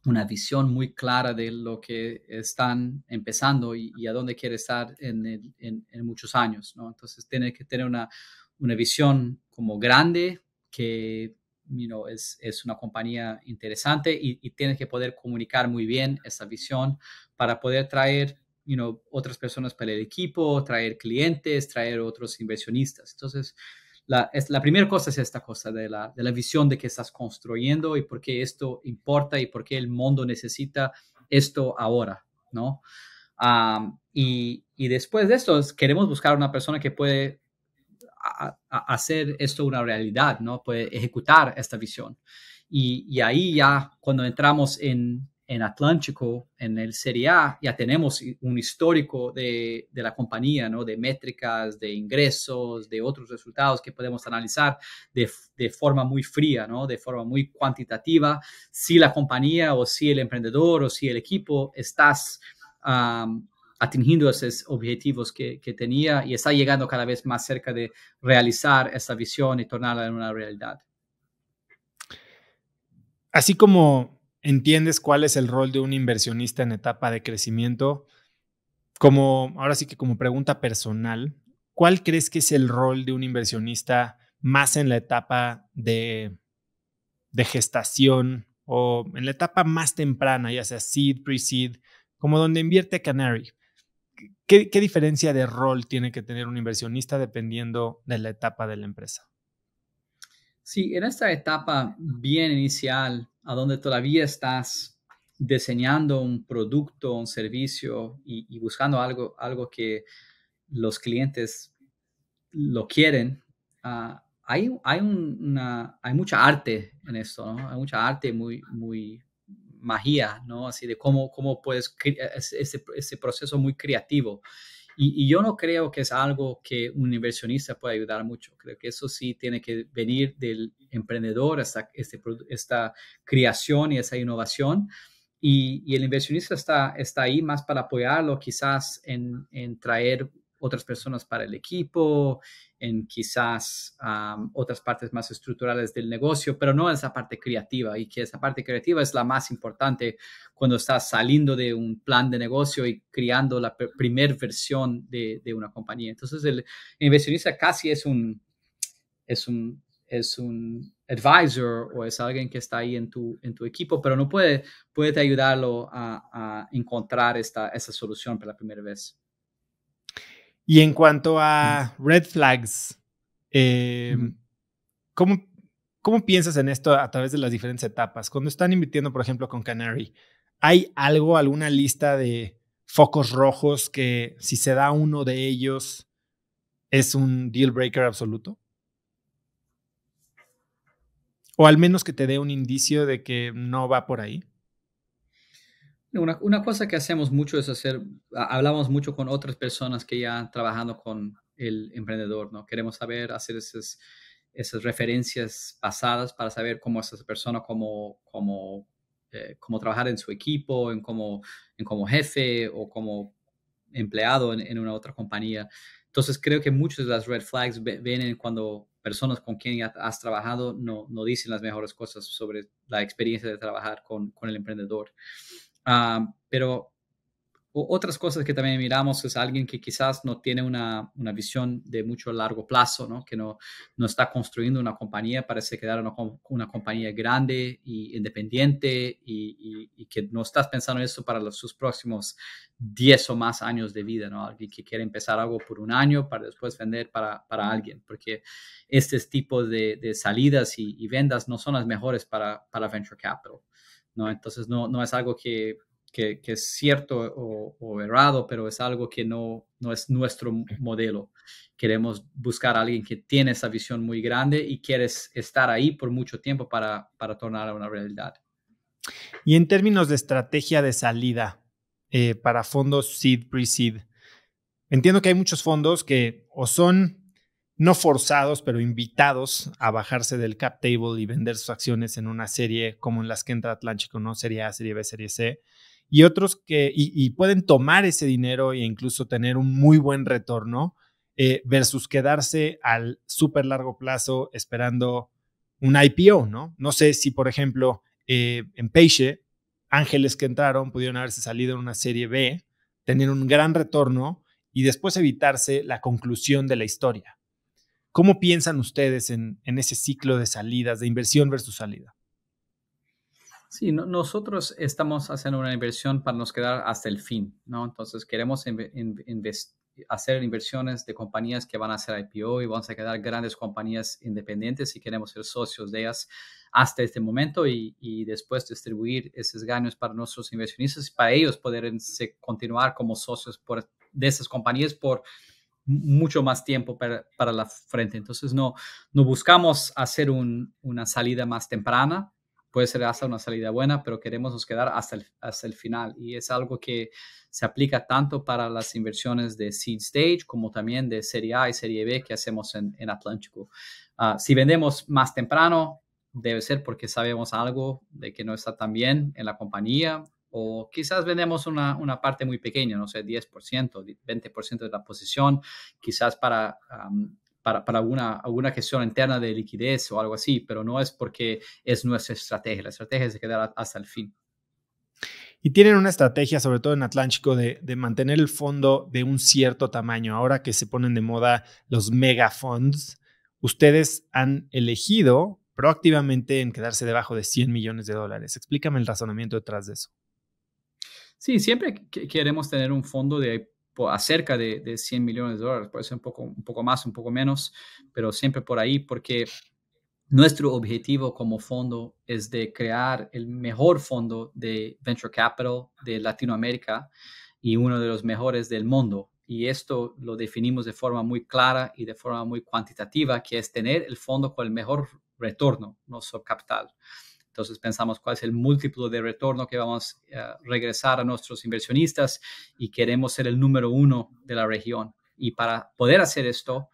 una visión muy clara de lo que están empezando y a dónde quiere estar en muchos años, ¿no? Entonces tiene que tener una visión como grande que es una compañía interesante y tiene que poder comunicar muy bien esa visión para poder traer otras personas para el equipo, traer clientes, traer otros inversionistas. Entonces, la primera cosa es esta cosa de la visión de que estás construyendo y por qué esto importa y por qué el mundo necesita esto ahora, ¿no? Y después de esto, queremos buscar una persona que puede hacer esto una realidad, ¿no? Puede ejecutar esta visión. Y ahí ya, cuando entramos en Atlántico, en el Serie A, ya tenemos un histórico de la compañía, ¿no? De métricas, de ingresos, de otros resultados que podemos analizar de forma muy fría, ¿no? De forma muy cuantitativa, si la compañía o si el emprendedor o si el equipo estás atingiendo esos objetivos que tenía y está llegando cada vez más cerca de realizar esa visión y tornarla en una realidad. Así como entiendes cuál es el rol de un inversionista en etapa de crecimiento, ahora sí que como pregunta personal, ¿cuál crees que es el rol de un inversionista más en la etapa de gestación o en la etapa más temprana, ya sea seed, pre-seed, como donde invierte Canary? ¿Qué diferencia de rol tiene que tener un inversionista dependiendo de la etapa de la empresa? Sí, en esta etapa bien inicial, a donde todavía estás diseñando un producto, un servicio y buscando algo que los clientes lo quieren, hay mucha arte en esto, ¿no? Hay mucha arte, muy magia, ¿no? Así de cómo puedes, ese proceso muy creativo. Y yo no creo que es algo que un inversionista pueda ayudar mucho. Creo que eso sí tiene que venir del emprendedor, esta creación y esa innovación. Y el inversionista está ahí más para apoyarlo, quizás en traer otras personas para el equipo, en quizás otras partes más estructurales del negocio, pero no esa parte creativa, y que esa parte creativa es la más importante cuando estás saliendo de un plan de negocio y creando la primer versión de una compañía. Entonces el inversionista casi es un advisor o es alguien que está ahí en tu equipo, pero no puede ayudarlo a encontrar esa solución por la primera vez. Y en cuanto a red flags, ¿cómo piensas en esto a través de las diferentes etapas? Cuando están invirtiendo, por ejemplo, con Canary, ¿hay alguna lista de focos rojos que si se da uno de ellos es un deal breaker absoluto? O al menos que te dé un indicio de que no va por ahí. Una cosa que hacemos mucho es hablamos mucho con otras personas que ya trabajando con el emprendedor, ¿no? Queremos hacer esas referencias pasadas para saber cómo es esa persona, cómo trabajar en su equipo, como jefe o como empleado en una otra compañía. Entonces creo que muchas de las red flags vienen cuando personas con quien has trabajado no dicen las mejores cosas sobre la experiencia de trabajar con el emprendedor. Pero otras cosas que también miramos es alguien que quizás no tiene una visión de mucho largo plazo, ¿no? Que no está construyendo una compañía para se quedar una compañía grande e independiente y que no estás pensando en eso para sus próximos 10 o más años de vida, ¿no? Alguien que quiere empezar algo por un año para después vender para alguien, porque estos tipos de salidas y ventas no son las mejores para venture capital, ¿no? Entonces no es algo que es cierto o errado, pero es algo que no es nuestro modelo. Queremos buscar a alguien que tiene esa visión muy grande y quieres estar ahí por mucho tiempo para tornar a una realidad. Y en términos de estrategia de salida para fondos seed, pre-seed, entiendo que hay muchos fondos que o son no forzados, pero invitados a bajarse del cap table y vender sus acciones en una serie como en las que entra Atlántico, ¿no? Serie A, Serie B, Serie C. Y otros que y pueden tomar ese dinero e incluso tener un muy buen retorno versus quedarse al súper largo plazo esperando un IPO, ¿no? No sé si, por ejemplo, en Peixe, ángeles que entraron pudieron haberse salido en una serie B, tener un gran retorno y después evitarse la conclusión de la historia. ¿Cómo piensan ustedes en ese ciclo de salidas, de inversión versus salida? Sí, nosotros estamos haciendo una inversión para nos quedar hasta el fin, ¿no? Entonces queremos hacer inversiones de compañías que van a hacer IPO y van a quedar grandes compañías independientes y queremos ser socios de ellas hasta este momento y después distribuir esos ganos para nuestros inversionistas y para ellos poder continuar como socios de esas compañías por mucho más tiempo para la frente. Entonces no buscamos hacer una salida más temprana. Puede ser hasta una salida buena, pero queremos nos quedar hasta el final. Y es algo que se aplica tanto para las inversiones de seed stage como también de serie A y serie B que hacemos en Atlántico. Si vendemos más temprano, debe ser porque sabemos algo de que no está tan bien en la compañía o quizás vendemos una parte muy pequeña, no sé, 10%, 20% de la posición, quizás para alguna gestión interna de liquidez o algo así, pero no es porque es nuestra estrategia. La estrategia es de quedar hasta el fin. Y tienen una estrategia, sobre todo en Atlántico, de mantener el fondo de un cierto tamaño. Ahora que se ponen de moda los mega funds, ustedes han elegido proactivamente en quedarse debajo de $100 millones. Explícame el razonamiento detrás de eso. Sí, siempre queremos tener un fondo de acerca de $100 millones, puede ser un poco más, un poco menos, pero siempre por ahí, porque nuestro objetivo como fondo es de crear el mejor fondo de venture capital de Latinoamérica y uno de los mejores del mundo. Y esto lo definimos de forma muy clara y de forma muy cuantitativa, que es tener el fondo con el mejor retorno, nuestro capital. Entonces pensamos cuál es el múltiplo de retorno que vamos a regresar a nuestros inversionistas y queremos ser el número 1 de la región. Y para poder hacer esto,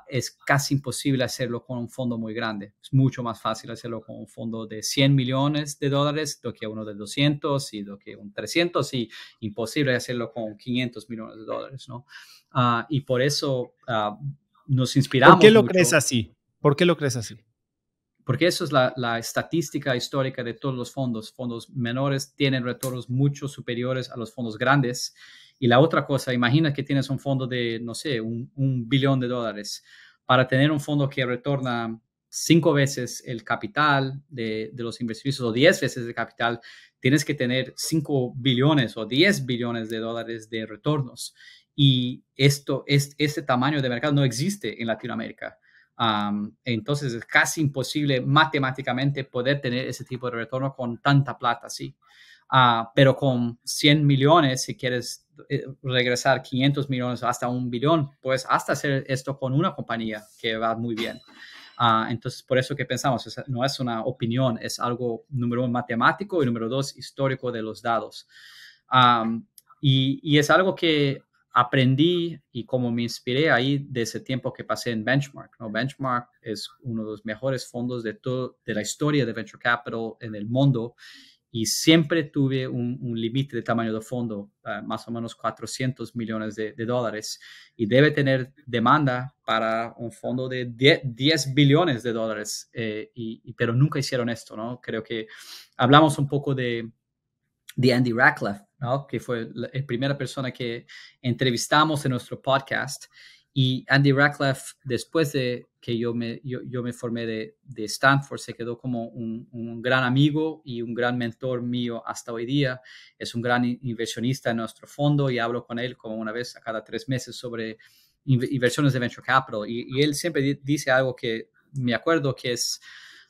es casi imposible hacerlo con un fondo muy grande. Es mucho más fácil hacerlo con un fondo de $100 millones do que uno de 200 y do que un 300 y imposible hacerlo con $500 millones, ¿no? Y por eso nos inspiramos. ¿Por qué lo crees así? ¿Por qué lo crees así? Porque eso es la estadística histórica de todos los fondos. Fondos menores tienen retornos mucho superiores a los fondos grandes. Y la otra cosa, imagina que tienes un fondo de, no sé, $1 billón. Para tener un fondo que retorna 5 veces el capital de los inversionistas o 10 veces el capital, tienes que tener 5 billones o 10 billones de dólares de retornos. Y este tamaño de mercado no existe en Latinoamérica. Entonces es casi imposible matemáticamente poder tener ese tipo de retorno con tanta plata, sí. Pero con 100 millones, si quieres regresar 500 millones hasta $1 billón, pues hasta hacer esto con una compañía que va muy bien. Entonces, por eso que pensamos, no es una opinión, es algo, número 1, matemático y número 2, histórico de los dados. Y es algo que aprendí y como me inspiré ahí de ese tiempo que pasé en Benchmark, ¿no? Benchmark es uno de los mejores fondos de la historia de Venture Capital en el mundo y siempre tuve un límite de tamaño de fondo, más o menos 400 millones de dólares, y debe tener demanda para un fondo de 10 billones de dólares, pero nunca hicieron esto, ¿no? Creo que hablamos un poco de Andy Rachleff, ¿no? Que fue la primera persona que entrevistamos en nuestro podcast. Y Andy Rachleff, después de que yo me formé de Stanford, se quedó como un gran amigo y un gran mentor mío hasta hoy día. Es un gran inversionista en nuestro fondo y hablo con él como una vez a cada 3 meses sobre inversiones de Venture Capital. Y él siempre dice algo que me acuerdo que es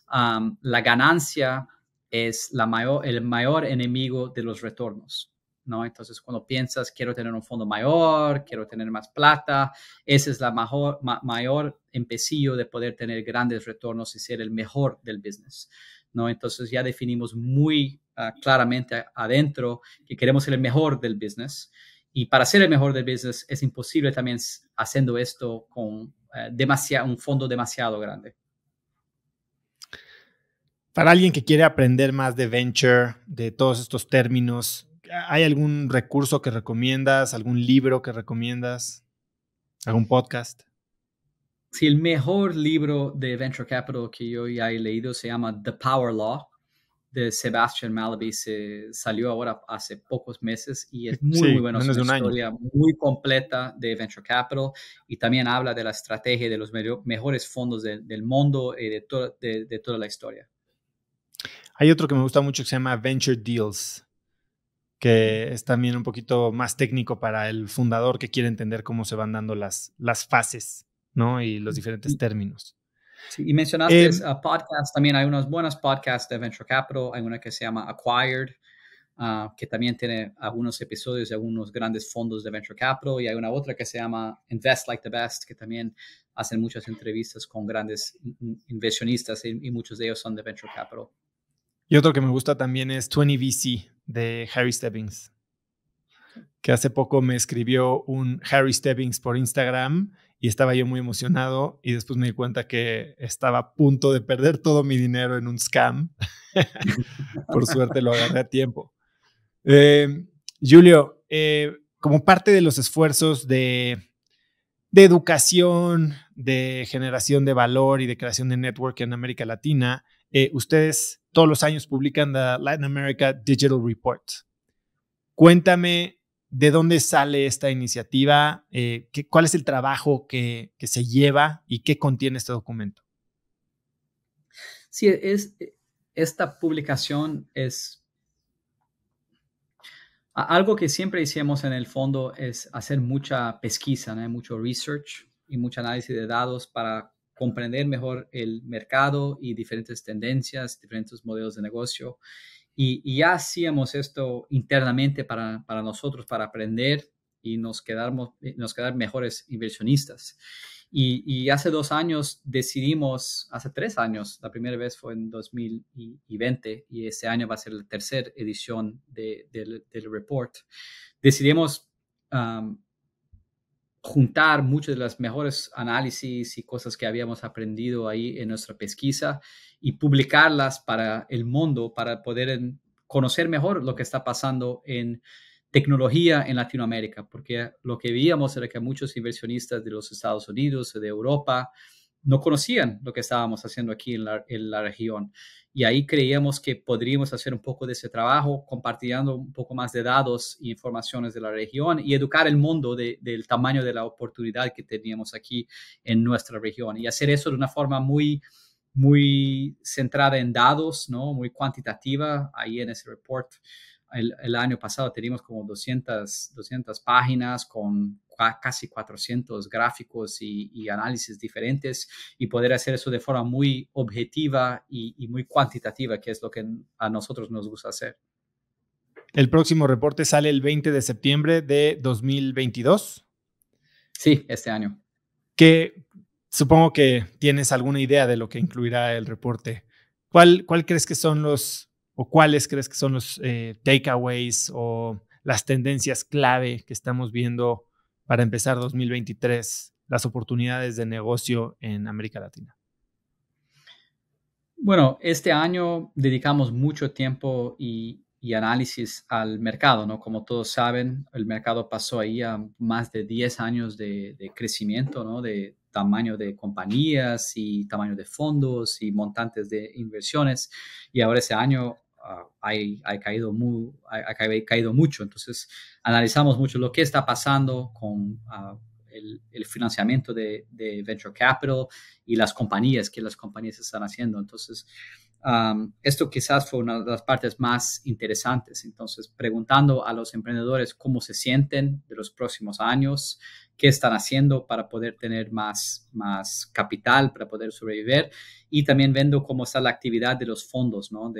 la ganancia es el mayor enemigo de los retornos, ¿no? Entonces, cuando piensas, quiero tener un fondo mayor, quiero tener más plata, ese es la mayor empecillo de poder tener grandes retornos y ser el mejor del business, ¿no? Entonces, ya definimos muy claramente adentro que queremos ser el mejor del business. Y para ser el mejor del business es imposible también haciendo esto con un fondo demasiado grande. Para alguien que quiere aprender más de venture, de todos estos términos, ¿hay algún recurso que recomiendas? ¿Algún libro que recomiendas? ¿Algún podcast? Sí, el mejor libro de Venture Capital que yo ya he leído se llama The Power Law, de Sebastian Mallaby. Se salió ahora hace pocos meses y es muy bueno. Es una historia muy completa de Venture Capital y también habla de la estrategia de los mejores fondos del mundo y de toda la historia. Hay otro que me gusta mucho que se llama Venture Deals, que es también un poquito más técnico para el fundador que quiere entender cómo se van dando las fases, ¿no? Y los diferentes términos. Sí, y mencionaste podcasts, también hay unos buenos podcasts de Venture Capital, hay una que se llama Acquired, que también tiene algunos episodios de algunos grandes fondos de Venture Capital, y hay una otra que se llama Invest Like the Best, que también hacen muchas entrevistas con grandes inversionistas y muchos de ellos son de Venture Capital. Y otro que me gusta también es 20VC de Harry Stebbings, que hace poco me escribió un Harry Stebbings por Instagram y estaba yo muy emocionado y después me di cuenta que estaba a punto de perder todo mi dinero en un scam. Por suerte lo agarré a tiempo. Julio, como parte de los esfuerzos de educación, de generación de valor y de creación de network en América Latina, ustedes todos los años publican la Latin America Digital Report. Cuéntame de dónde sale esta iniciativa, cuál es el trabajo que se lleva y qué contiene este documento. Sí, esta publicación es algo que siempre hicimos en el fondo, es hacer mucha pesquisa, ¿no? Mucho research y mucho análisis de datos para comprender mejor el mercado y diferentes tendencias, diferentes modelos de negocio. Y ya hacíamos esto internamente para nosotros, para aprender y nos quedar mejores inversionistas. Y hace 2 años decidimos, hace 3 años, la primera vez fue en 2020 y este año va a ser la tercera edición del report. Decidimos juntar muchos de los mejores análisis y cosas que habíamos aprendido ahí en nuestra pesquisa y publicarlas para el mundo, para poder conocer mejor lo que está pasando en tecnología en Latinoamérica, porque lo que veíamos era que muchos inversionistas de los Estados Unidos o de Europa no conocían lo que estábamos haciendo aquí en la región. Y ahí creíamos que podríamos hacer un poco de ese trabajo, compartiendo un poco más de datos e informaciones de la región y educar el mundo del tamaño de la oportunidad que teníamos aquí en nuestra región. Y hacer eso de una forma muy, muy centrada en datos, ¿no? Muy cuantitativa. Ahí en ese report, el año pasado teníamos como 200 páginas con casi 400 gráficos y análisis diferentes, y poder hacer eso de forma muy objetiva y muy cuantitativa, que es lo que a nosotros nos gusta hacer. El próximo reporte sale el 20 de septiembre de 2022. Sí, este año. Que supongo que tienes alguna idea de lo que incluirá el reporte. ¿Cuál crees que son cuáles crees que son los takeaways o las tendencias clave que estamos viendo para empezar 2023 las oportunidades de negocio en América Latina? Bueno, este año dedicamos mucho tiempo y análisis al mercado, ¿no? Como todos saben, el mercado pasó ahí a más de 10 años de crecimiento, ¿no? De tamaño de compañías y tamaño de fondos y montantes de inversiones. Y ahora ese año ha caído mucho. Entonces, analizamos mucho lo que está pasando con el financiamiento de venture capital y las compañías que las compañías están haciendo. Entonces, esto quizás fue una de las partes más interesantes. Entonces, preguntando a los emprendedores cómo se sienten de los próximos años, qué están haciendo para poder tener más capital, para poder sobrevivir, y también viendo cómo está la actividad de los fondos, ¿no?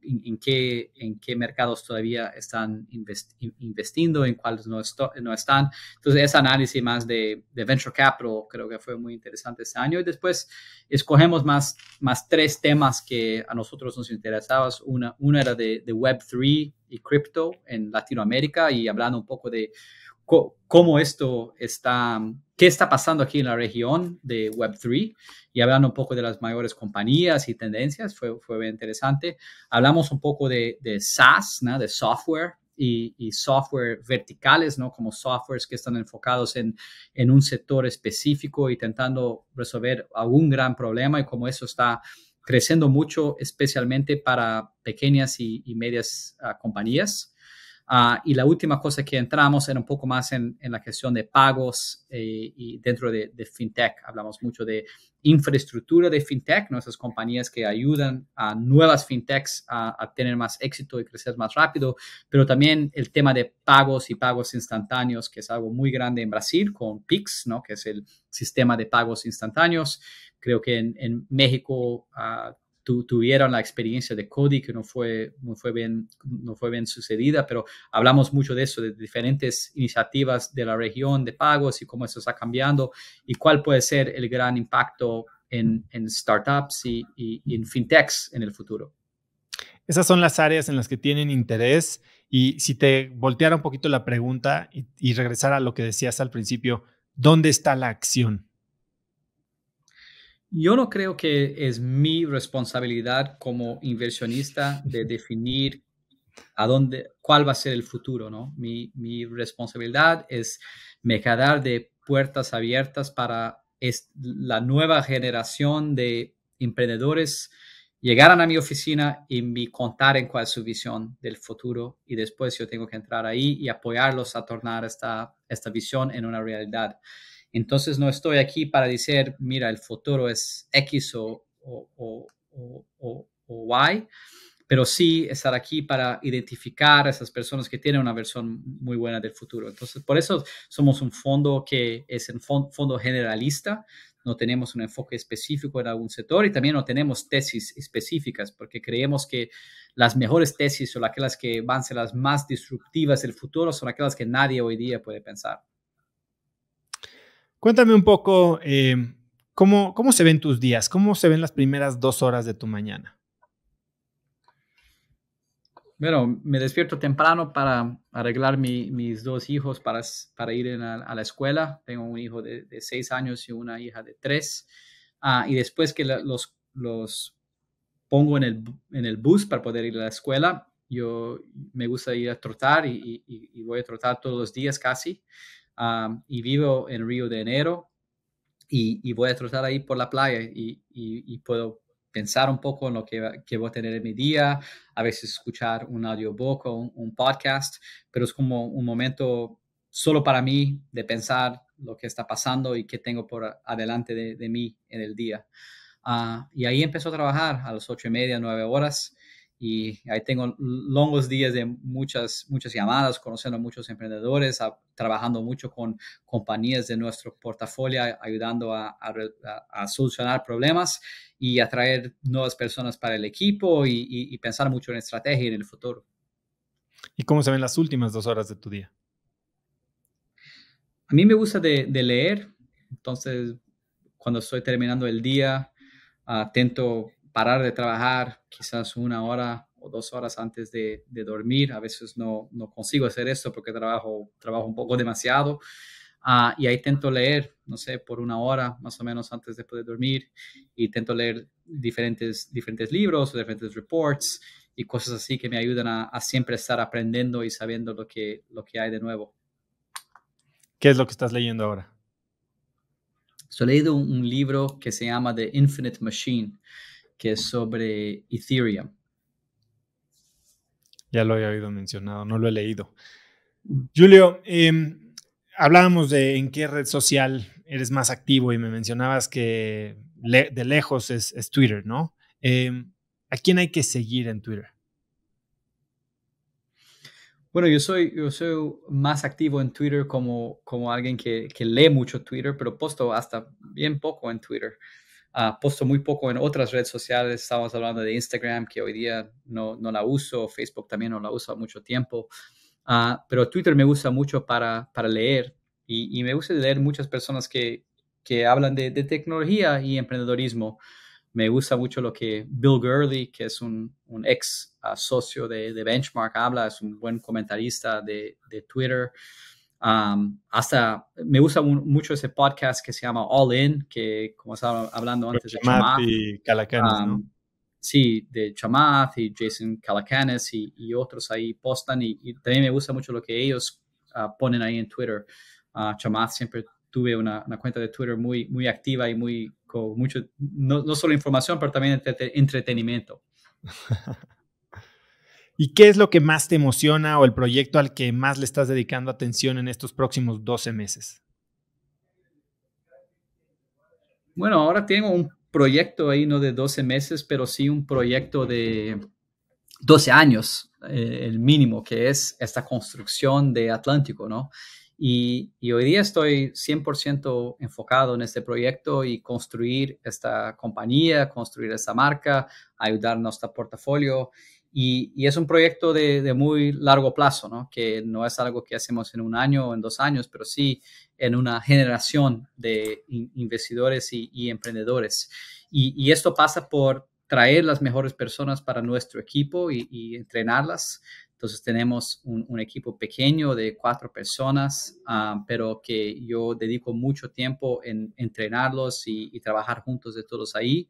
En qué mercados todavía están investiendo, en cuáles no están. Entonces, ese análisis más de venture capital creo que fue muy interesante este año. Y después escogemos más 3 temas que a nosotros nos interesaban. Una era de Web3 y cripto en Latinoamérica, y hablando un poco de cómo qué está pasando aquí en la región de Web3, y hablando un poco de las mayores compañías y tendencias, fue bien interesante. Hablamos un poco de SaaS, ¿no? De software y software verticales, ¿no? Como softwares que están enfocados en un sector específico, intentando resolver algún gran problema, y cómo eso está creciendo mucho, especialmente para pequeñas y medias compañías. Y la última cosa que entramos era un poco más en la gestión de pagos y dentro de FinTech. Hablamos mucho de infraestructura de FinTech, ¿no? Esas compañías que ayudan a nuevas FinTechs a tener más éxito y crecer más rápido, pero también el tema de pagos y pagos instantáneos, que es algo muy grande en Brasil con Pix, ¿no? Que es el sistema de pagos instantáneos. Creo que en México tuvieron la experiencia de Cody, que no fue bien sucedida, pero hablamos mucho de eso, de diferentes iniciativas de la región de pagos y cómo eso está cambiando y cuál puede ser el gran impacto en startups y en fintechs en el futuro. Esas son las áreas en las que tienen interés, y si te volteara un poquito la pregunta y regresara a lo que decías al principio, ¿dónde está la acción? Yo no creo que es mi responsabilidad como inversionista de definir cuál va a ser el futuro, ¿no? Mi responsabilidad es me quedar de puertas abiertas para la nueva generación de emprendedores llegaran a mi oficina y me contaran cuál es su visión del futuro, y después yo tengo que entrar ahí y apoyarlos a tornar esta visión en una realidad. Entonces no estoy aquí para decir, mira, el futuro es X o Y, pero sí estar aquí para identificar a esas personas que tienen una versión muy buena del futuro. Entonces, por eso somos un fondo que es un fondo generalista. No tenemos un enfoque específico en algún sector, y también no tenemos tesis específicas, porque creemos que las mejores tesis o aquellas que van a ser las más disruptivas del futuro son aquellas que nadie hoy día puede pensar. Cuéntame un poco, ¿cómo se ven tus días? ¿Cómo se ven las primeras 2 horas de tu mañana? Bueno, me despierto temprano para arreglar mis 2 hijos para ir a la escuela. Tengo un hijo de 6 años y una hija de 3. Y después que los pongo en el bus para poder ir a la escuela, me gusta ir a trotar, y voy a trotar todos los días casi. Y vivo en Río de Janeiro, y voy a trotar ahí por la playa, y puedo pensar un poco en lo que voy a tener en mi día, a veces escuchar un audiobook o un podcast, pero es como un momento solo para mí de pensar lo que está pasando y qué tengo por adelante de mí en el día. Y ahí empezó a trabajar a las 8:30, 9 horas. Y ahí tengo longos días de muchas llamadas, conociendo a muchos emprendedores, trabajando mucho con compañías de nuestro portafolio, ayudando a solucionar problemas y atraer nuevas personas para el equipo, y pensar mucho en estrategia y en el futuro. ¿Y cómo se ven las últimas 2 horas de tu día? A mí me gusta de leer. Entonces, cuando estoy terminando el día, intento parar de trabajar quizás 1 hora o 2 horas antes de dormir. A veces no consigo hacer esto porque trabajo un poco demasiado, Y ahí intento leer, no sé, por una hora más o menos antes de poder dormir, y intento leer diferentes libros, diferentes reports y cosas así que me ayudan a siempre estar aprendiendo y sabiendo lo que hay de nuevo. ¿Qué es lo que estás leyendo ahora? He leído un libro que se llama The Infinite Machine, que es sobre Ethereum. Ya lo había oído mencionado, no lo he leído. Julio, hablábamos de en qué red social eres más activo y me mencionabas que de lejos es Twitter, ¿no? ¿A quién hay que seguir en Twitter? Bueno, yo soy más activo en Twitter como alguien que lee mucho Twitter, pero posto hasta bien poco en Twitter. Posto muy poco en otras redes sociales. Estamos hablando de Instagram, que hoy día no la uso. Facebook también no la uso mucho tiempo. Pero Twitter me gusta mucho para leer, y me gusta leer muchas personas que hablan de tecnología y emprendedorismo. Me gusta mucho lo que Bill Gurley, que es un ex socio de Benchmark, habla. Es un buen comentarista de Twitter. Hasta me gusta mucho ese podcast que se llama All In, que como estaba hablando antes de Chamath Chamath. y Calacanis, ¿no? Sí, de Chamath y Jason Calacanis y otros ahí postan, y también me gusta mucho lo que ellos ponen ahí en Twitter. Chamath siempre tuve una cuenta de Twitter muy activa y con mucho, no solo información, pero también entretenimiento. ¿Y qué es lo que más te emociona o el proyecto al que más le estás dedicando atención en estos próximos 12 meses? Bueno, ahora tengo un proyecto ahí, no de 12 meses, pero sí un proyecto de 12 años, el mínimo, que es esta construcción de Atlántico, ¿no? Y hoy día estoy 100% enfocado en este proyecto y construir esta compañía, construir esta marca, ayudar a nuestro portafolio. Y es un proyecto de muy largo plazo, ¿no? Que no es algo que hacemos en un año o en 2 años, pero sí en una generación de investidores y emprendedores. Y esto pasa por traer las mejores personas para nuestro equipo y entrenarlas. Entonces tenemos un equipo pequeño de 4 personas, pero que yo dedico mucho tiempo en entrenarlos y trabajar juntos de todos ahí,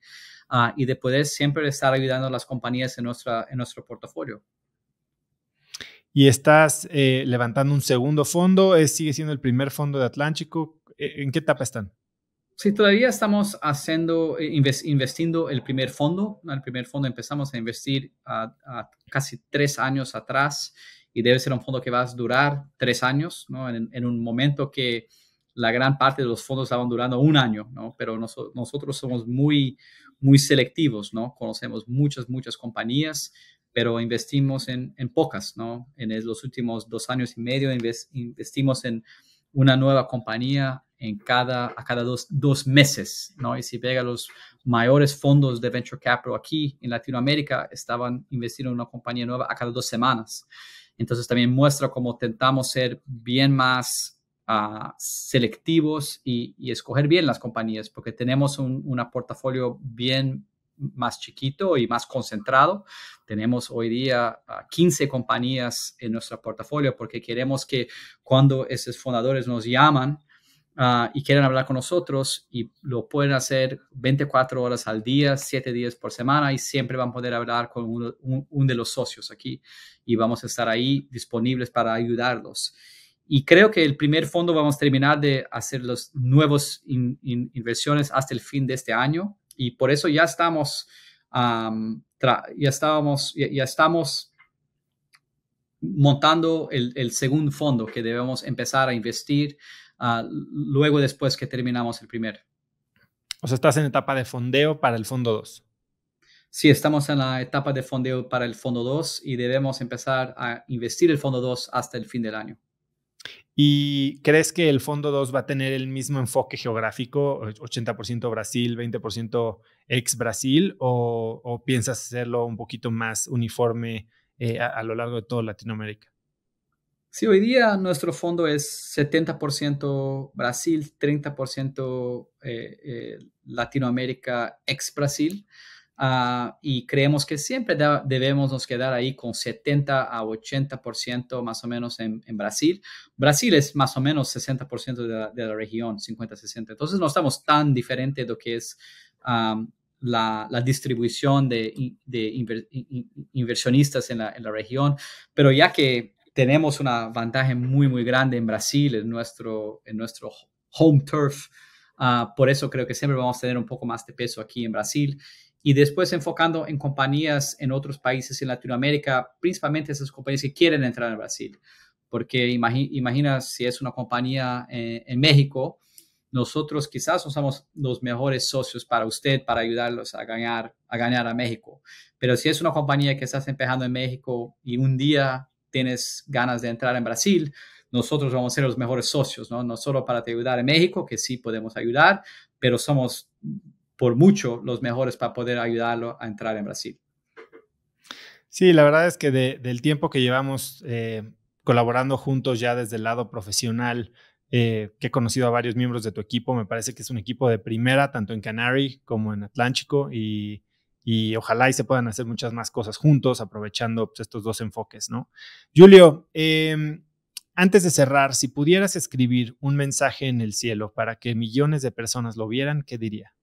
y de poder siempre estar ayudando a las compañías en nuestro portafolio. Y estás levantando un segundo fondo, sigue siendo el primer fondo de Atlántico. ¿En qué etapa están? Sí, todavía estamos investiendo el primer fondo. El primer fondo empezamos a investir a casi 3 años atrás, y debe ser un fondo que va a durar 3 años, ¿no? En un momento que la gran parte de los fondos estaban durando 1 año, ¿no? Pero nosotros somos muy selectivos, ¿no? Conocemos muchas compañías, pero investimos en pocas, ¿no? En los últimos 2 años y medio investimos en una nueva compañía a cada dos meses, ¿no? Y si pega los mayores fondos de venture capital aquí en Latinoamérica, estaban invirtiendo en una compañía nueva a cada 2 semanas. Entonces también muestra cómo intentamos ser bien más selectivos y escoger bien las compañías, porque tenemos un portafolio bien más chiquito y más concentrado. Tenemos hoy día 15 compañías en nuestro portafolio, porque queremos que cuando esos fundadores nos llaman y quieren hablar con nosotros, y lo pueden hacer 24 horas al día, 7 días por semana, y siempre van a poder hablar con uno de los socios aquí, y vamos a estar ahí disponibles para ayudarlos. Y creo que el primer fondo vamos a terminar de hacer las nuevas inversiones hasta el fin de este año, y por eso ya estamos montando el segundo fondo que debemos empezar a investir luego, después que terminamos el primero. O sea, estás en etapa de fondeo para el fondo 2. Sí, estamos en la etapa de fondeo para el fondo 2 y debemos empezar a investir el fondo 2 hasta el fin del año. ¿Y crees que el fondo 2 va a tener el mismo enfoque geográfico, 80% Brasil, 20% ex-Brasil, o piensas hacerlo un poquito más uniforme a lo largo de toda Latinoamérica? Sí, hoy día nuestro fondo es 70% Brasil, 30% Latinoamérica ex-Brasil. y creemos que siempre debemos nos quedar ahí con 70 a 80% más o menos en Brasil. Brasil es más o menos 60% de la región, 50-60. Entonces no estamos tan diferentes de lo que es la distribución de inversionistas en la región, pero ya que tenemos una ventaja muy, muy grande en Brasil, en nuestro home turf, por eso creo que siempre vamos a tener un poco más de peso aquí en Brasil. Y después enfocando en compañías en otros países en Latinoamérica, principalmente esas compañías que quieren entrar en Brasil. Porque imagina si es una compañía en México, nosotros quizás no somos los mejores socios para usted, para ayudarlos a ganar a México. Pero si es una compañía que estás empezando en México y un día tienes ganas de entrar en Brasil, nosotros vamos a ser los mejores socios, ¿no? No solo para te ayudar en México, que sí podemos ayudar, pero somos por mucho los mejores para poder ayudarlo a entrar en Brasil. Sí, la verdad es que del tiempo que llevamos colaborando juntos ya desde el lado profesional, que he conocido a varios miembros de tu equipo, me parece que es un equipo de primera, tanto en Canary como en Atlántico, y ojalá y se puedan hacer muchas más cosas juntos, aprovechando pues, estos dos enfoques, ¿no? Julio, antes de cerrar, si pudieras escribir un mensaje en el cielo para que millones de personas lo vieran, ¿qué diría?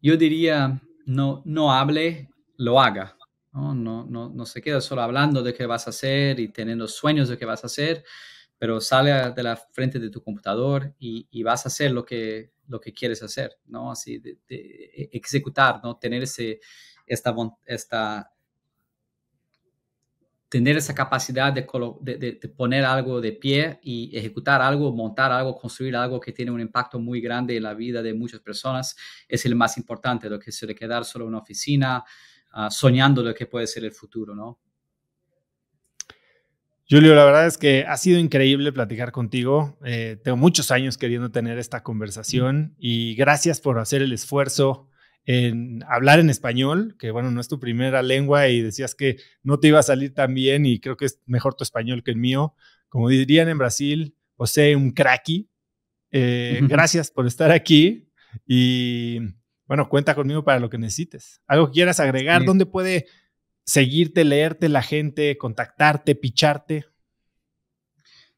Yo diría, no hable, lo haga. No se queda solo hablando de qué vas a hacer y teniendo sueños de qué vas a hacer, pero sale de la frente de tu computador y vas a hacer lo que quieres hacer, ¿no? Así de ejecutar, ¿no? Tener tener esa capacidad de poner algo de pie y ejecutar algo, montar algo, construir algo que tiene un impacto muy grande en la vida de muchas personas es el más importante, lo que se le quedar solo en una oficina, soñando lo que puede ser el futuro, ¿no? Julio, la verdad es que ha sido increíble platicar contigo. Tengo muchos años queriendo tener esta conversación y gracias por hacer el esfuerzo en hablar en español, que bueno, no es tu primera lengua y decías que no te iba a salir tan bien y creo que es mejor tu español que el mío. Como dirían en Brasil, o sea, un cracky. Gracias por estar aquí y bueno, cuenta conmigo para lo que necesites. ¿Algo que quieras agregar? Sí. ¿Dónde puede seguirte, leerte la gente, contactarte, picharte?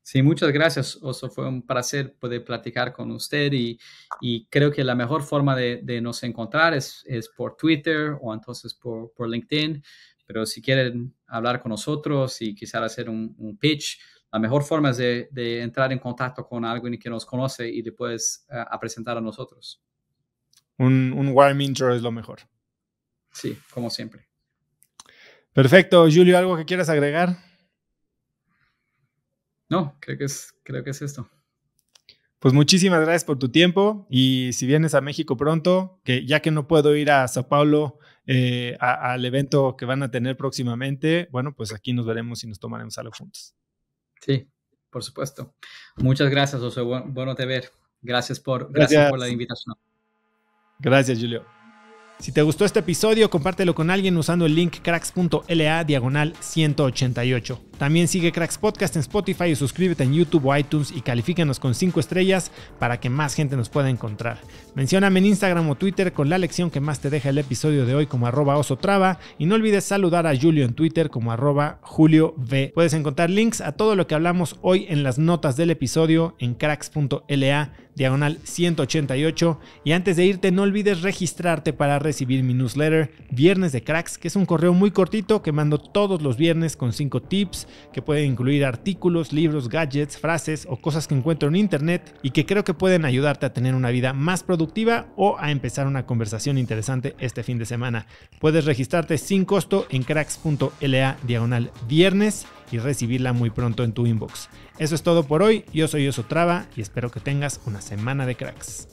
Sí, muchas gracias, Oso. Fue un placer poder platicar con usted y creo que la mejor forma de nos encontrar es por Twitter o entonces por LinkedIn. Pero si quieren hablar con nosotros y quizás hacer un pitch, la mejor forma es de entrar en contacto con alguien que nos conoce y le puedes presentar a nosotros. Un warm intro es lo mejor. Sí, como siempre. Perfecto. Julio, ¿algo que quieras agregar? No, creo que es esto. Pues muchísimas gracias por tu tiempo y si vienes a México pronto, que ya que no puedo ir a Sao Paulo al evento que van a tener próximamente, bueno, pues aquí nos veremos y nos tomaremos algo juntos. Sí, por supuesto. Muchas gracias, José. Bueno te ver. Gracias por la invitación. Gracias, Julio. Si te gustó este episodio, compártelo con alguien usando el link cracks.la/188. También sigue Cracks Podcast en Spotify y suscríbete en YouTube o iTunes y califícanos con 5 estrellas para que más gente nos pueda encontrar. Mencióname en Instagram o Twitter con la lección que más te deja el episodio de hoy como @osotrava y no olvides saludar a Julio en Twitter como @JulioV. Puedes encontrar links a todo lo que hablamos hoy en las notas del episodio en cracks.la/188 y antes de irte no olvides registrarte para recibir mi newsletter Viernes de Cracks, que es un correo muy cortito que mando todos los viernes con 5 tips que pueden incluir artículos, libros, gadgets, frases o cosas que encuentro en internet y que creo que pueden ayudarte a tener una vida más productiva o a empezar una conversación interesante este fin de semana. Puedes registrarte sin costo en cracks.la/viernes y recibirla muy pronto en tu inbox. Eso es todo por hoy. Yo soy Oso Trava y espero que tengas una semana de cracks.